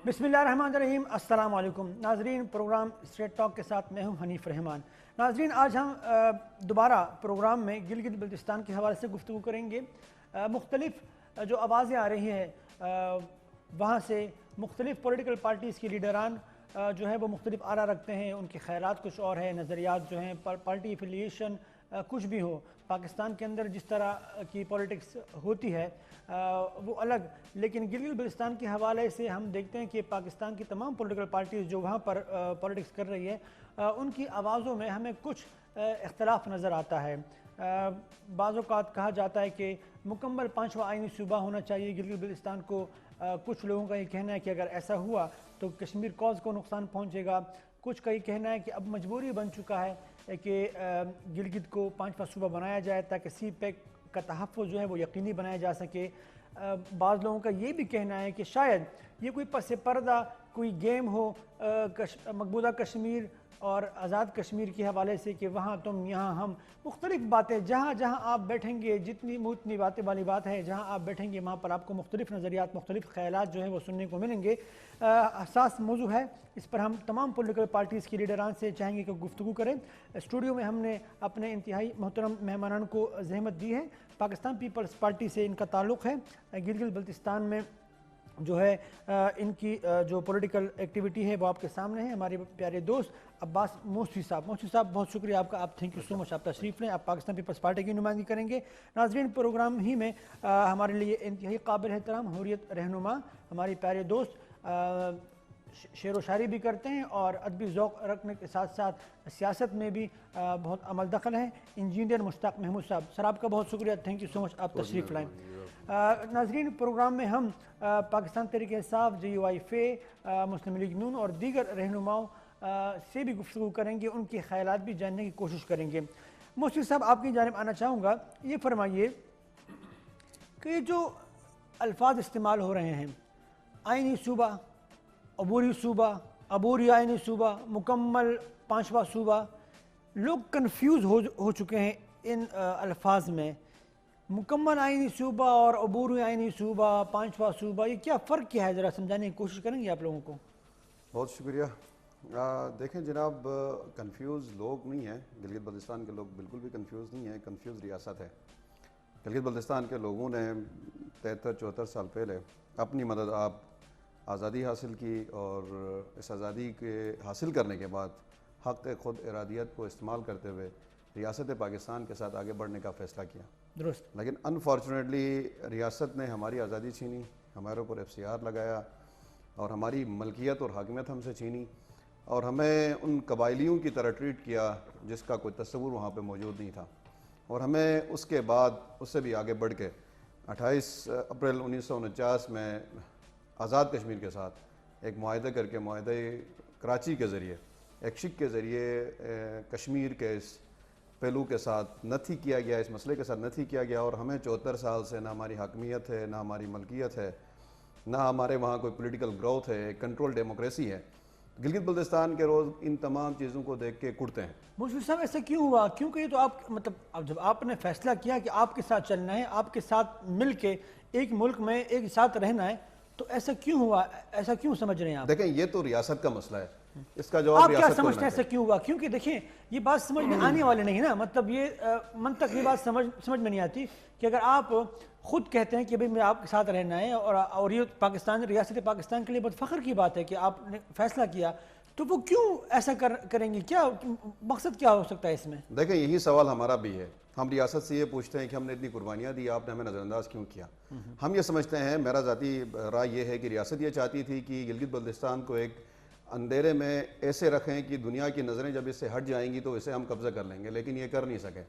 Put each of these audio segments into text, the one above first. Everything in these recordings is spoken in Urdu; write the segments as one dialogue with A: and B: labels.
A: بسم اللہ الرحمن الرحیم۔ السلام علیکم ناظرین، پروگرام اسٹریٹ ٹاک کے ساتھ میں ہوں حنیف رحمان۔ ناظرین، آج ہم دوبارہ پروگرام میں گلگت بلتستان کے حوالے سے گفتگو کریں گے۔ مختلف جو آوازیں آ رہی ہیں وہاں سے مختلف پولیٹیکل پارٹیز کی لیڈران جو ہے وہ مختلف آراء رکھتے ہیں، ان کے خیالات کچھ اور ہیں، نظریات جو ہیں پارٹی ایفیلیشن کچھ بھی ہو، پاکستان کے اندر جس طرح کی پولیٹکس ہوتی ہے وہ الگ، لیکن گلگت بلتستان کے حوالے سے ہم دیکھتے ہیں کہ پاکستان کی تمام پولیٹیکل پارٹیز جو وہاں پر پولیٹکس کر رہی ہے ان کی آوازوں میں ہمیں کچھ اختلاف نظر آتا ہے۔ بعض اوقات کہا جاتا ہے کہ مکمل 5واں آئینی صوبہ ہونا چاہیے گلگت بلتستان کو۔ کچھ لوگوں کا یہ کہنا ہے کہ اگر ایسا ہوا تو کشمیر کوز کو نقصان پہنچے گا۔ کچھ کا یہ کہنا ہے کہ اب مجبوری بن چکا ہے کہ گلگت کو 5واں صوبہ بنایا جائے تاکہ سی پیک کا تحفظ جو ہے وہ یقینی بنایا جا سکے۔ بعض لوگوں کا یہ بھی کہنا ہے کہ شاید یہ کوئی پس پردہ کوئی گیم ہو مقبوضہ کشمیر اور آزاد کشمیر کے حوالے سے، کہ وہاں تم یہاں ہم، مختلف باتیں جہاں جہاں آپ بیٹھیں گے، جتنی اتنی باتیں والی بات ہے، جہاں آپ بیٹھیں گے وہاں پر آپ کو مختلف نظریات، مختلف خیالات جو ہیں وہ سننے کو ملیں گے۔ حساس موضوع ہے، اس پر ہم تمام پولیٹیکل پارٹیز کی لیڈران سے چاہیں گے کہ گفتگو کریں۔ اسٹوڈیو میں ہم نے اپنے انتہائی محترم مہمانان کو زحمت دی ہے۔ پاکستان پیپلز پارٹی سے ان کا تعلق ہے۔ گلگت بلتستان میں جو ہے ان کی جو پولیٹیکل ایکٹیویٹی ہے وہ آپ کے سامنے ہے۔ ہمارے پیارے دوست عباس موسوی صاحب بہت شکریہ آپ کا، آپ تھینک یو سو مچ، آپ تشریف لیں، آپ پاکستان پیپلز پارٹی کی نمائندگی کریں گے۔ ناظرین، پروگرام ہی میں ہمارے لیے انتہائی قابل احترام حریت رہنما ہماری پیارے دوست شعر و شاعری بھی کرتے ہیں اور ادبی ذوق رکھنے کے ساتھ ساتھ سیاست میں بھی بہت عمل دخل ہیں، انجینئر مشتاق محمود صاحب۔ سر آپ کا بہت شکریہ، تھینک یو سو مچ، آپ تشریف لائیں۔ ناظرین، پروگرام میں ہم پاکستان تحریک انصاف، JUI مسلم لیگ نون اور دیگر رہنماؤں سے بھی گفتگو کریں گے، ان کے خیالات بھی جاننے کی کوشش کریں گے۔ موسوی صاحب، آپ کی جانب آنا چاہوں گا، یہ فرمائیے کہ جو الفاظ استعمال ہو رہے ہیں، آئینی صوبہ، عبوری صوبہ، عبوری آئینی صوبہ، مکمل 5واں صوبہ، لوگ کنفیوز ہو چکے ہیں ان الفاظ میں۔ مکمل آئینی صوبہ اور عبوری آئینی صوبہ، 5واں صوبہ، یہ کیا فرق کیا ہے، ذرا سمجھانے کی کوشش کریں گے آپ لوگوں کو؟
B: بہت شکریہ۔ دیکھیں جناب، کنفیوز لوگ نہیں ہیں، گلگت بلتستان کے لوگ بالکل بھی کنفیوز نہیں ہیں، کنفیوز ریاست ہے۔ گلگت بلتستان کے لوگوں نے 73-74 سال پہلے اپنی مدد آپ آزادی حاصل کی، اور اس آزادی کے حاصل کرنے کے بعد حق خود ارادیت کو استعمال کرتے ہوئے ریاست پاکستان کے ساتھ آگے بڑھنے کا فیصلہ کیا۔
A: درست۔
B: لیکن انفارچونیٹلی ریاست نے ہماری آزادی چھینی، ہمارے اوپر FCR لگایا اور ہماری ملکیت اور حاکمیت ہم سے چھینی، اور ہمیں ان قبائلیوں کی طرح ٹریٹ کیا جس کا کوئی تصور وہاں پہ موجود نہیں تھا۔ اور ہمیں اس کے بعد اس سے بھی آگے بڑھ کے 28 اپریل 1949 میں آزاد کشمیر کے ساتھ ایک معاہدہ کر کے، معاہدہ کراچی کے ذریعے، ایکشک کے ذریعے کشمیر کے اس پہلو کے ساتھ نتھی کیا گیا، اس مسئلے کے ساتھ نتھی کیا گیا، اور ہمیں 74 سال سے نہ ہماری حاکمیت ہے، نہ ہماری ملکیت ہے، نہ ہمارے وہاں کوئی پولیٹیکل گروتھ ہے، کنٹرول ڈیموکریسی ہے۔ گلگت بلتستان کے روز ان تمام چیزوں کو دیکھ کے کڑتے ہیں۔
A: موسوی صاحب، ایسا کیوں ہوا؟ کیونکہ یہ تو آپ اب جب آپ نے فیصلہ کیا کہ آپ کے ساتھ چلنا ہے، آپ کے ساتھ مل کے ایک ملک میں ایک ساتھ رہنا ہے، تو ایسا کیوں ہوا؟ ایسا کیوں سمجھ رہے ہیں آپ؟
B: دیکھیں، یہ تو ریاست کا مسئلہ ہے، اس کا جواب
A: آپ کیا
B: ریاست کو
A: سمجھتے
B: دینا
A: ہیں ایسا کیوں ہوا؟ کیونکہ دیکھیں، یہ بات سمجھ میں آنے والے نہیں نا، مطلب یہ منطق، یہ بات سمجھ میں نہیں آتی کہ اگر آپ خود کہتے ہیں کہ بھئی میں آپ کے ساتھ رہنا ہے، اور یہ پاکستان، ریاست پاکستان کے لیے بہت فخر کی بات ہے کہ آپ نے فیصلہ کیا، تو وہ کیوں ایسا کریں گے؟ کیا مقصد کیا ہو سکتا ہے اس میں؟
B: دیکھیں، یہی سوال ہمارا بھی ہے۔ ہم ریاست سے یہ پوچھتے ہیں کہ ہم نے اتنی قربانیاں دی، آپ نے ہمیں نظر انداز کیوں کیا؟ ہم یہ سمجھتے ہیں، میرا ذاتی رائے یہ ہے کہ ریاست یہ چاہتی تھی کہ گلگت بلتستان کو ایک اندھیرے میں ایسے رکھیں کہ دنیا کی نظریں جب اس سے ہٹ جائیں گی تو اسے ہم قبضہ کر لیں گے، لیکن یہ کر نہیں سکے۔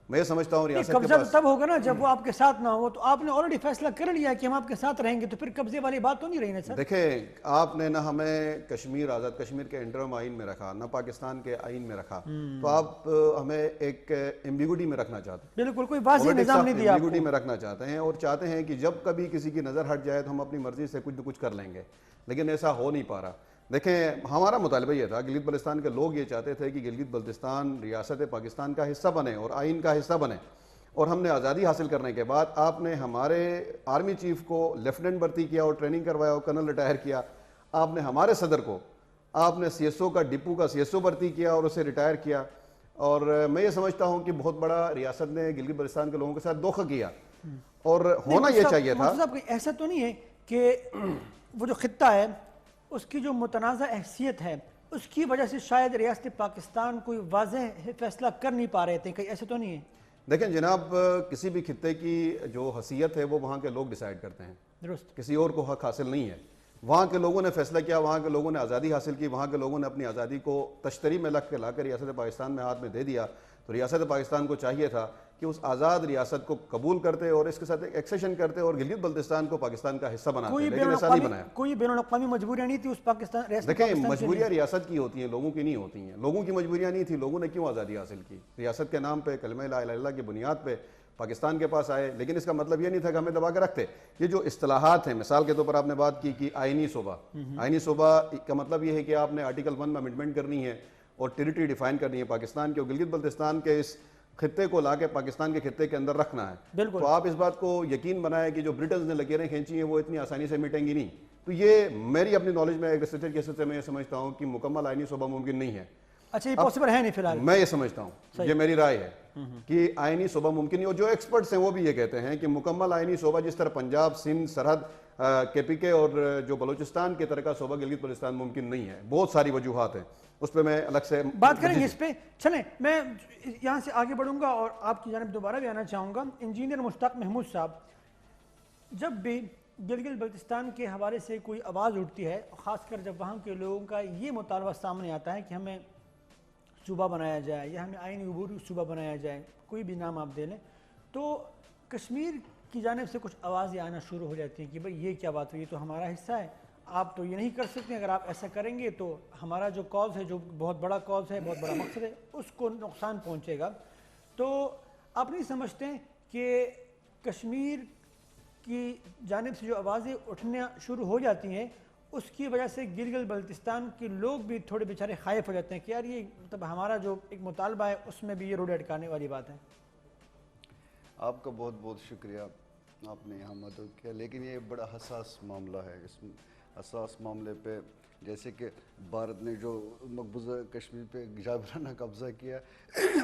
B: میں یہ سمجھتا ہوں ریاست کے
A: قبضہ
B: پاس
A: تب ہوگا نا جب وہ آپ کے ساتھ نہ ہو، تو آپ نے آلریڈی فیصلہ کر لیا کہ ہم آپ کے ساتھ رہیں گے، تو پھر قبضے والی بات تو نہیں رہی نا سر؟
B: دیکھیں، آپ نے نہ ہمیں کشمیر، آزاد کشمیر کے انٹرم آئین میں رکھا، نہ پاکستان کے آئین میں رکھا، تو آپ ہمیں ایک ایمبیگوٹی میں رکھنا چاہتے ہیں۔
A: بالکل کوئی واضح نظام نہیں دیا آپ
B: ایمبیگوٹی
A: کو۔
B: میں رکھنا چاہتے ہیں، اور چاہتے ہیں کہ جب کبھی کسی کی نظر ہٹ جائے تو ہم اپنی مرضی سے کچھ نہ کچھ کر لیں گے، لیکن ایسا ہو نہیں پا رہا۔ دیکھیں، ہمارا مطالبہ یہ تھا، گلگت بلتستان کے لوگ یہ چاہتے تھے کہ گلگت بلتستان ریاست پاکستان کا حصہ بنے اور آئین کا حصہ بنے، اور ہم نے آزادی حاصل کرنے کے بعد آپ نے ہمارے آرمی چیف کو لیفٹیننٹ بھرتی کیا اور ٹریننگ کروایا اور کرنل ریٹائر کیا۔ آپ نے ہمارے صدر کو آپ نے سی ایس او کا ڈپو کا سی ایس او بھرتی کیا اور اسے ریٹائر کیا، اور میں یہ سمجھتا ہوں کہ بہت بڑا ریاست نے گلگت بلتستان کے لوگوں کے ساتھ دھوکہ کیا، اور ہونا یہ چاہیے تھا۔
A: صاحب ایسا تو نہیں ہے کہ وہ جو خطہ ہے اس کی جو متنازع حیثیت ہے اس کی وجہ سے شاید ریاست پاکستان کوئی واضح فیصلہ کر نہیں پا رہے تھے، کہیں ایسا تو نہیں ہے؟
B: دیکھیں جناب، کسی بھی خطے کی جو حیثیت ہے وہ وہاں کے لوگ ڈیسائیڈ کرتے ہیں،
A: درست،
B: کسی اور کو حق حاصل نہیں ہے۔ وہاں کے لوگوں نے فیصلہ کیا، وہاں کے لوگوں نے آزادی حاصل کی، وہاں کے لوگوں نے اپنی آزادی کو تشتری میں لگ کے لا کر ریاست پاکستان میں ہاتھ میں دے دیا، تو ریاست پاکستان کو چاہیے تھا کہ اس آزاد ریاست کو قبول کرتے اور اس کے ساتھ ایک ایکسیشن کرتے اور گلگت بلتستان کو پاکستان کا حصہ بناتے، لیکن ایسا نہیں بنایا۔
A: کوئی بین الاقوامی مجبوریاں نہیں تھی اس پاکستان ریاست
B: دیکھیں
A: پاکستان کے لیے؟
B: مجبوریاں ریاست کی ہوتی ہیں، لوگوں کی نہیں ہوتی ہیں۔ لوگوں کی مجبوریاں نہیں تھی، لوگوں نے کیوں آزادی حاصل کی؟ ریاست کے نام پہ کلمہ لا الہ الا اللہ کی بنیاد پہ پاکستان کے پاس آئے، لیکن اس کا مطلب یہ نہیں تھا کہ ہمیں دبا کے رکھتے۔ یہ جو اصطلاحات ہیں، مثال کے طور پر آپ نے بات کی کہ آئینی صوبہ، آئینی صوبہ کا مطلب یہ ہے کہ آپ نے آرٹیکل 1 میں امنڈمنٹ کرنی ہے اور ٹیریٹری ڈیفائن کرنی ہے پاکستان کی، اور گلگت بلتستان کے اس خطے کو لا کے پاکستان کے خطے کے اندر رکھنا ہے۔
A: بالکل،
B: تو آپ اس بات کو یقین بنائیں کہ جو برٹنز نے لکیریں کھینچی ہیں وہ اتنی آسانی سے مٹیں گی نہیں۔ تو یہ میری اپنی نالج میں ایک ریسرچر کی حیثیت سے میں یہ سمجھتا ہوں کہ مکمل آئینی صوبہ ممکن نہیں ہے۔
A: اچھا، یہ پاسبل ہے نہیں فی الحال؟
B: میں یہ سمجھتا ہوں، یہ میری رائے ہے کہ آئینی صوبہ ممکن نہیں، اور جو ایکسپرٹس ہیں وہ بھی یہ کہتے ہیں کہ مکمل آئینی صوبہ جس طرح پنجاب، سندھ، سرحد، کے پی کے اور جو بلوچستان کے طرح کا صوبہ گلگت بلتستان ممکن نہیں ہے۔ بہت ساری وجوہات ہیں، اس پہ میں الگ سے
A: بات کریں گے اس پہ۔ چلیں میں یہاں سے آگے بڑھوں گا اور آپ کی جانب دوبارہ بھی آنا چاہوں گا۔ انجینئر مشتاق محمود صاحب، جب بھی گلگت بلتستان کے حوالے سے کوئی آواز اٹھتی ہے، خاص کر جب وہاں کے لوگوں کا یہ مطالبہ سامنے آتا ہے کہ ہمیں صوبہ بنایا جائے یا ہمیں آئینی عبوری صوبہ بنایا جائے، کوئی بھی نام آپ دے لیں، تو کشمیر کی جانب سے کچھ آوازیں آنا شروع ہو جاتی ہیں کہ بھئی یہ کیا بات ہوئی، یہ تو ہمارا حصہ ہے، آپ تو یہ نہیں کر سکتے، اگر آپ ایسا کریں گے تو ہمارا جو کاز ہے، جو بہت بڑا کاز ہے، بہت بڑا مقصد ہے، اس کو نقصان پہنچے گا۔ تو آپ نہیں سمجھتے کہ کشمیر کی جانب سے جو آوازیں اٹھنا شروع ہو جاتی ہیں اس کی وجہ سے گلگت بلتستان کے لوگ بھی تھوڑے بیچارے خائف ہو جاتے ہیں کہ یار یہ مطلب ہمارا جو ایک مطالبہ ہے اس میں بھی یہ روڈ اٹکانے والی بات ہے؟
C: آپ کا بہت بہت شکریہ، آپ نے یہاں مدد کیا، لیکن یہ بڑا حساس معاملہ ہے۔ اس حساس معاملے پہ جیسے کہ بھارت نے جو مقبوضہ کشمیر پہ جابرانہ قبضہ کیا،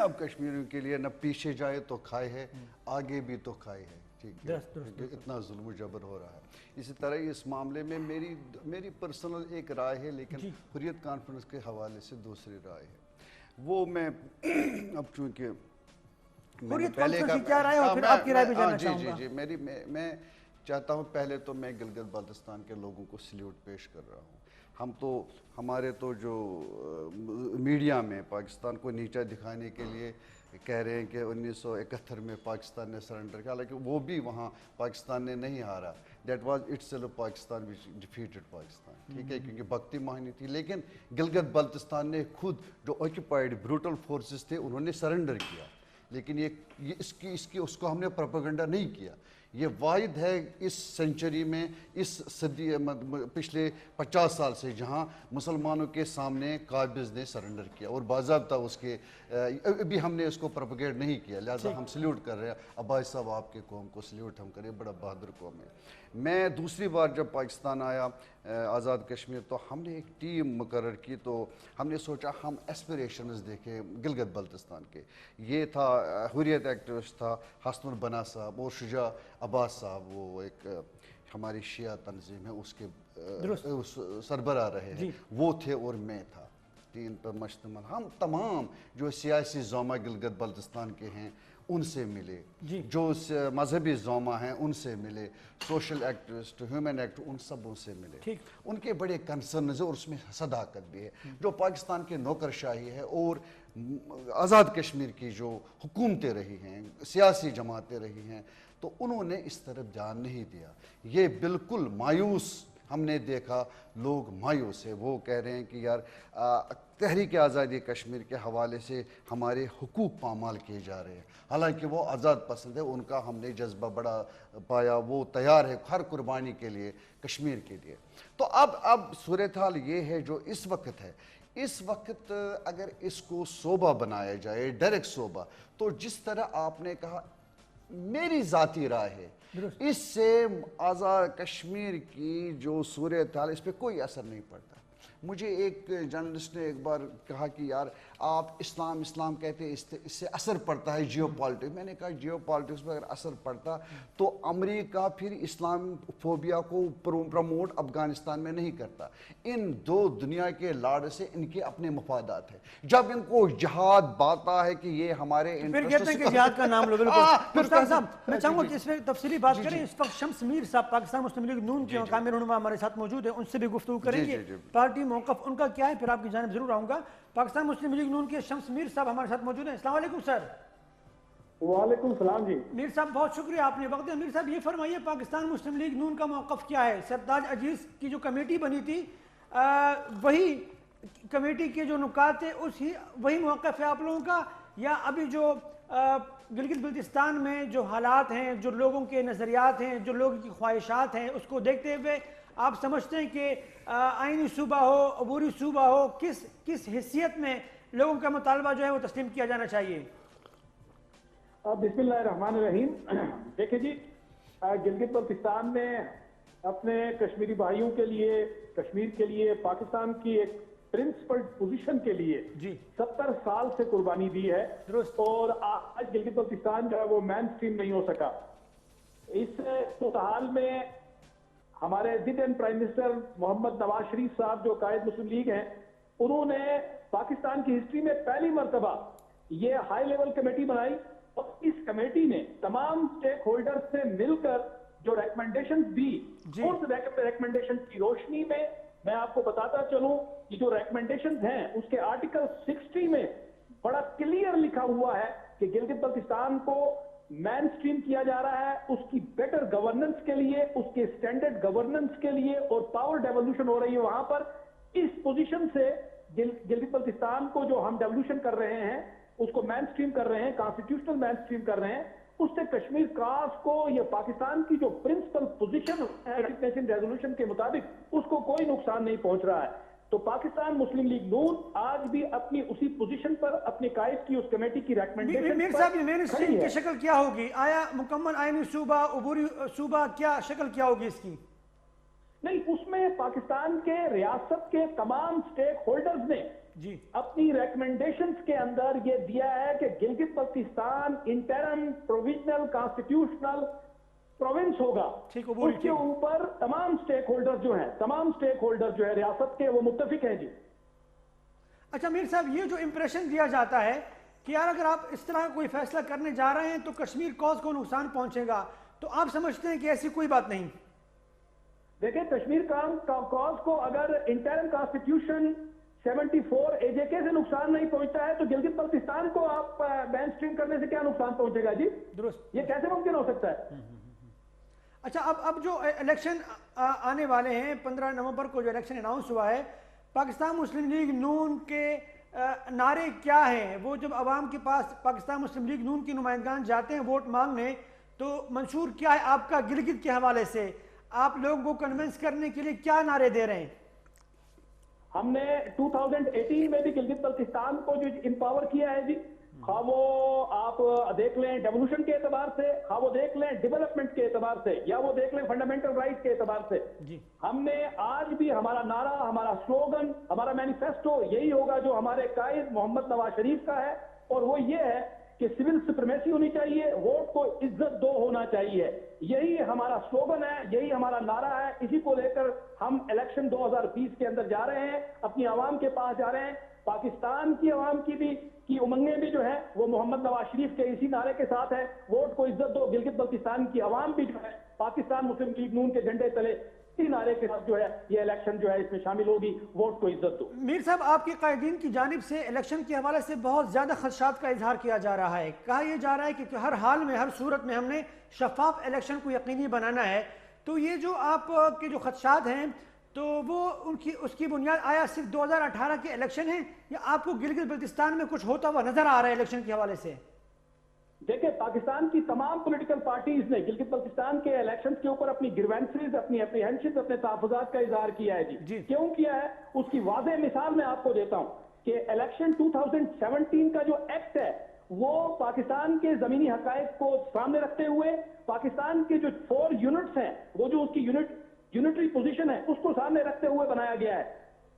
C: اب کشمیریوں کے لیے نہ پیچھے جائے تو کھائے ہے، آگے بھی تو کھائے ہے، ٹھیک ہے، اتنا ظلم و جبر ہو رہا ہے۔ اسی طرح اس معاملے میں میری پرسنل ایک رائے ہے، لیکن حریت کانفرنس کے حوالے سے دوسری رائے ہے۔ وہ میں اب چونکہ
A: حریت کانفرنس کی کیا رائے ہے اور پھر آپ کی رائے بھی جاننا چاہوں گا۔
C: جی میں چاہتا ہوں پہلے تو میں گلگت بلتستان کے لوگوں کو سلیوٹ پیش کر رہا ہوں۔ ہمارے تو جو میڈیا میں پاکستان کو نیچا دکھانے کے لیے کہہ رہے ہیں کہ 1971 میں پاکستان نے سرنڈر کیا، حالانکہ وہ بھی وہاں پاکستان نے نہیں ہارا۔ That was itself Pakistan which defeated Pakistan, ٹھیک ہے، کیونکہ بھکتی مہانی تھی۔ لیکن گلگت بلتستان نے خود جو آکیوپائڈ بروٹل فورسز تھے انہوں نے سرنڈر کیا، لیکن اس کو ہم نے پروپیگنڈا نہیں کیا۔ یہ واحد ہے اس سینچری میں، اس صدی پچھلے 50 سال سے جہاں مسلمانوں کے سامنے قابض نے سرنڈر کیا، اور باضابطہ اس کے ابھی ہم نے اس کو پروپیگیٹ نہیں کیا، لہٰذا ہم سلیوٹ کر رہے ہیں۔ عباس صاحب آپ کے قوم کو سلیوٹ ہم کریں، بڑا بہادر قوم ہے۔ میں دوسری بار جب پاکستان آیا آزاد کشمیر، تو ہم نے ایک ٹیم مقرر کی، تو ہم نے سوچا ہم ایسپریشنز دیکھیں گلگت بلتستان کے۔ یہ تھا حریت ایکٹیوسٹ تھا حسن البنا صاحب اور شجاع عباس صاحب، وہ ایک ہماری شیعہ تنظیم ہے اس کے سربراہ رہے ہیں، وہ تھے، اور میں تھا، 3 پر مشتمل۔ ہم تمام جو سیاسی زعما گلگت بلتستان کے ہیں ان سے ملے، جو مذہبی زعما ہیں ان سے ملے، سوشل ایکٹیوسٹ، ہیومن ایکٹیوسٹ، ان سبوں سے ملے۔ ان کے بڑے کنسرنز ہیں اور اس میں صداقت بھی ہے، جو پاکستان کے نوکرشاہی ہے اور آزاد کشمیر کی جو حکومتیں رہی ہیں، سیاسی جماعتیں رہی ہیں، تو انہوں نے اس طرف دھیان نہیں دیا۔ یہ بالکل مایوس ہم نے دیکھا، لوگ مایوس ہیں، وہ کہہ رہے ہیں کہ یار تحریک آزادی کشمیر کے حوالے سے ہمارے حقوق پامال کیے جا رہے ہیں، حالانکہ وہ آزاد پسند ہے، ان کا ہم نے جذبہ بڑا پایا، وہ تیار ہے ہر قربانی کے لیے کشمیر کے لیے۔ تو اب صورتحال یہ ہے جو اس وقت ہے، اس وقت اگر اس کو صوبہ بنایا جائے، ڈائریکٹ صوبہ، تو جس طرح آپ نے کہا میری ذاتی رائے ہے اس سے آزاد کشمیر کی جو صورتحال اس پہ کوئی اثر نہیں پڑتا. مجھے ایک جرنلسٹ نے ایک بار کہا کہ یار آپ اسلام کہتے ہیں اس سے اثر پڑتا ہے جیو پالیٹکس. میں نے کہا جیو پالیٹکس میں اگر اثر پڑتا تو امریکہ پھر اسلام فوبیا کو پروموٹ افغانستان میں نہیں کرتا. ان دو دنیا کے لاڑ سے ان کے اپنے مفادات ہیں. جب ان کو جہاد باتا ہے کہ یہ ہمارے
A: پھر کہتے ہیں کہ جہاد کا نام لو. بالکل صاحب میں چاہوں گا کہ اس میں تفصیلی بات کریں. اس وقت شمس میر صاحب پاکستان مسلم لیگ نون کے مقامی رہنما ہمارے ساتھ موجود ہیں, ان سے بھی گفتگو کریں گے. پارٹی موقف ان کا کیا ہے, پھر آپ کی جانب ضرور آؤں گا. پاکستان مسلم لیگ نون کے شمس میر صاحب ہمارے ساتھ موجود ہیں. السلام علیکم سر.
D: وعلیکم السلام جی.
A: میر صاحب بہت شکریہ آپ نے وقت دیا. میر صاحب یہ فرمائیے پاکستان مسلم لیگ نون کا موقف کیا ہے؟ سرتاج عزیز کی جو کمیٹی بنی تھی وہی کمیٹی کے جو نکات تھے وہی موقف ہے آپ لوگوں کا, یا ابھی جو گلگت بلتستان میں جو حالات ہیں, جو لوگوں کے نظریات ہیں, جو لوگوں کی خواہشات ہیں, اس کو دیکھتے ہوئے آپ سمجھتے ہیں کہ آئینی صوبہ ہو, عبوری صوبہ ہو, کس حیثیت میں لوگوں کا مطالبہ جو ہے وہ تسلیم کیا جانا چاہیے؟
D: بسم اللہ الرحمن الرحیم. دیکھیں جی, گلگت بلتستان میں اپنے کشمیری بھائیوں کے لیے, کشمیر کے لیے, پاکستان کی ایک پرنسپل پوزیشن کے لیے 70 سال سے قربانی دی ہے, اور آج گلگت بلتستان جو ہے وہ مین سٹریم نہیں ہو سکا. اس صورتحال میں ہمارے ضد پرائم منسٹر محمد نواز شریف صاحب جو قائد مسلم لیگ ہیں, انہوں نے پاکستان کی ہسٹری میں پہلی مرتبہ یہ ہائی لیول کمیٹی بنائی, اور اس کمیٹی نے تمام سٹیک ہولڈر سے مل کر جو ریکمنڈیشنز دی, اس ریکمنڈیشن کی روشنی میں میں آپ کو بتاتا چلوں کہ جو ریکمنڈیشنز ہیں اس کے آرٹیکل 60 میں بڑا کلیئر لکھا ہوا ہے کہ گلگت بلتستان کو مین سٹریم کیا جا رہا ہے اس کی بیٹر گورننس کے لیے, اس کے سٹینڈرڈ گورننس کے لیے, اور پاور ڈیولوشن ہو رہی ہے وہاں پر. اس پوزیشن سے گلگت بلتستان کو جو ہم ڈیولوشن کر رہے ہیں اس کو مین سٹریم کر رہے ہیں, کانسٹیٹیوشنل مین سٹریم کر رہے ہیں, اس سے کشمیر کراس کو یا پاکستان کی جو پرنسپل پوزیشن ہے ریزولوشن کے مطابق اس کو کوئی نقصان نہیں پہنچ رہا ہے. تو پاکستان مسلم لیگ نون آج بھی اپنی اسی پوزیشن پر اپنی قائد کی اس کمیٹی کی ریکمنڈیشن
A: میر صاحب یہ مین سٹریم کی شکل کیا ہوگی؟ آیا مکمل آئینی صوبہ, عبوری صوبہ, کیا شکل کیا ہوگی اس کی؟
D: نہیں, اس میں پاکستان کے ریاست کے تمام سٹیک ہولڈرز نے اپنی ریکمنڈیشنز کے اندر یہ دیا ہے کہ Gilgit Baltistan interim provisional constitutional province ہوگا. اس کے اوپر تمام سٹیک ہولڈر جو ہے ریاست کے وہ متفق ہیں. جی
A: اچھا میر صاحب, یہ جو امپریشن دیا جاتا ہے کہ یار اگر آپ اس طرح کوئی فیصلہ کرنے جا رہے ہیں تو کشمیر کوز کو نقصان پہنچے گا, تو آپ سمجھتے ہیں کہ ایسی کوئی بات نہیں؟
D: دیکھیں, کشمیر کوز کو اگر انٹرم کانسٹیٹیوشن 74 اے جے کے سے نقصان نہیں پہنچتا ہے تو گلگت بلتستان کو آپ مین سٹریم کرنے سے کیا نقصان پہنچے گا؟ جی درست, یہ کیسے ممکن ہو سکتا ہے؟
A: اچھا, اب جو الیکشن آنے والے ہیں 15 نومبر کو جو الیکشن اناؤنس ہوا ہے, پاکستان مسلم لیگ نون کے نعرے کیا ہیں؟ وہ جب عوام کے پاس پاکستان مسلم لیگ نون کے نمائندگان جاتے ہیں ووٹ مانگنے, تو منشور کیا ہے آپ کا گلگت کے حوالے سے؟ آپ لوگوں کو کنونس کرنے کے لیے کیا نعرے دے رہے ہیں؟
D: ہم نے 2018 میں بھی گلگت بلتستان کو جو امپاور کیا ہے جی, خواہ وہ آپ دیکھ لیں ڈیولوشن کے اعتبار سے, خواہ وہ دیکھ لیں ڈیولپمنٹ کے اعتبار سے, یا وہ دیکھ لیں فنڈامنٹل رائٹ کے اعتبار سے, ہم نے آج بھی ہمارا نعرہ, ہمارا سلوگن, ہمارا مینیفیسٹو یہی ہوگا جو ہمارے قائد محمد نواز شریف کا ہے, اور وہ یہ ہے کہ سول سپریمیسی ہونی چاہیے, ووٹ کو عزت دو ہونا چاہیے. یہی ہمارا سلوگن ہے, یہی ہمارا نعرہ ہے. اسی کو لے کر ہم الیکشن 2020 کے اندر جا رہے ہیں, اپنی عوام کے پاس جا رہے ہیں. پاکستان کی عوام کی امنگیں بھی جو ہے وہ محمد نواز شریف کے اسی نعرے کے ساتھ ہے, ووٹ کو عزت دو. گلگت بلتستان کی عوام بھی جو ہے پاکستان مسلم لیگ نون کے جھنڈے تلے اسی نعرے کے ساتھ جو ہے یہ الیکشن جو ہے اس میں شامل ہوگی, ووٹ کو عزت دو.
A: میر صاحب, آپ کے قائدین کی جانب سے الیکشن کے حوالے سے بہت زیادہ خدشات کا اظہار کیا جا رہا ہے. کہا یہ جا رہا ہے کہ ہر حال میں, ہر صورت میں ہم نے شفاف الیکشن کو یقینی بنانا ہے. تو یہ جو آپ کے جو خدشات ہیں تو وہ اس کی بنیاد آیا صرف 2018 کے الیکشن ہیں, یا آپ کو گلگت بلتستان میں کچھ ہوتا ہوا نظر آ رہا ہے الیکشن کے حوالے سے؟
D: دیکھیں, پاکستان کی تمام پولیٹیکل پارٹیز نے گلگت بلتستان کے الیکشنز کے اوپر اپنی گریوینسز, اپنی اپریہنشنز, اپنے تحفظات کا اظہار کیا ہے. جی کیوں کیا ہے اس کی واضح مثال میں آپ کو دیتا ہوں کہ الیکشن 2017 کا جو ایکٹ ہے وہ پاکستان کے زمینی حقائق کو سامنے رکھتے ہوئے پاکستان کے جو 4 یونٹس ہیں وہ جو اس کی یونٹری پوزیشن ہے اس کو سامنے رکھتے ہوئے بنایا گیا ہے.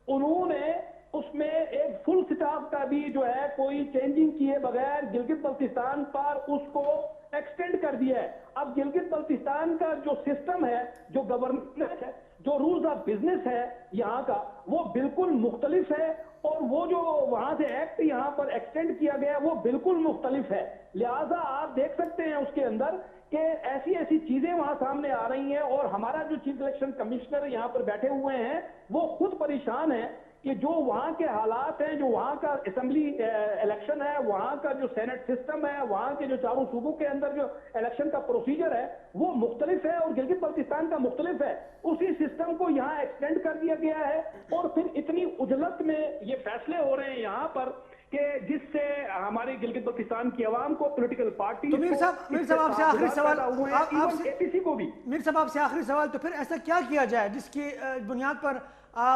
D: انہوں نے اس میں ایک فل سٹاف کا بھی جو ہے کوئی چینجنگ کیے بغیر گلگت بلتستان پر اس کو ایکسٹینڈ کر دیا ہے. اب گلگت بلتستان کا جو سسٹم ہے, جو گورننس ہے, جو رولز آف بزنس ہے یہاں کا, وہ بالکل مختلف ہے, اور وہ جو وہاں سے ایکٹ یہاں پر ایکسٹینڈ کیا گیا وہ بالکل مختلف ہے. لہٰذا آپ دیکھ سکتے ہیں اس کے اندر کہ ایسی ایسی چیزیں وہاں سامنے آ رہی ہیں, اور ہمارا جو چیف الیکشن کمشنر یہاں پر بیٹھے ہوئے ہیں وہ خود پریشان ہیں کہ جو وہاں کے حالات ہیں, جو وہاں کا اسمبلی الیکشن ہے, وہاں کا جو سینٹ سسٹم ہے, وہاں کے جو چاروں صوبوں کے اندر جو الیکشن کا پروسیجر ہے وہ مختلف ہے اور گلگت بلتستان کا مختلف ہے. اسی سسٹم کو یہاں ایکسٹینڈ کر دیا گیا ہے, اور پھر اتنی عجلت میں یہ فیصلے ہو رہے ہیں یہاں پر کہ جس سے ہماری گلگت بلتستان کی عوام کو, پولیٹیکل پارٹی
A: تو میر صاحب آپ سے آخری سوال,
D: APC کو بھی.
A: میر صاحب آپ سے آخری سوال, تو پھر ایسا کیا کیا جائے جس کی بنیاد پر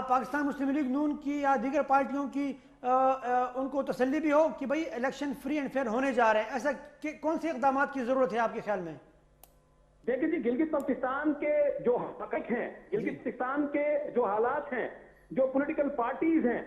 A: پاکستان مسلم لیگ نون کی یا دیگر پارٹیوں کی ان کو تسلی بھی ہو کہ بھئی الیکشن فری اینڈ فیئر ہونے جا رہے ہیں؟ ایسا کون سے اقدامات کی ضرورت ہے آپ کے خیال میں؟
D: دیکھیں جی, گلگت بلتستان کے جو حقائق ہیں, گلگت بلتستان کے جو حالات ہیں, جو پولیٹیکل پارٹیز ہیں,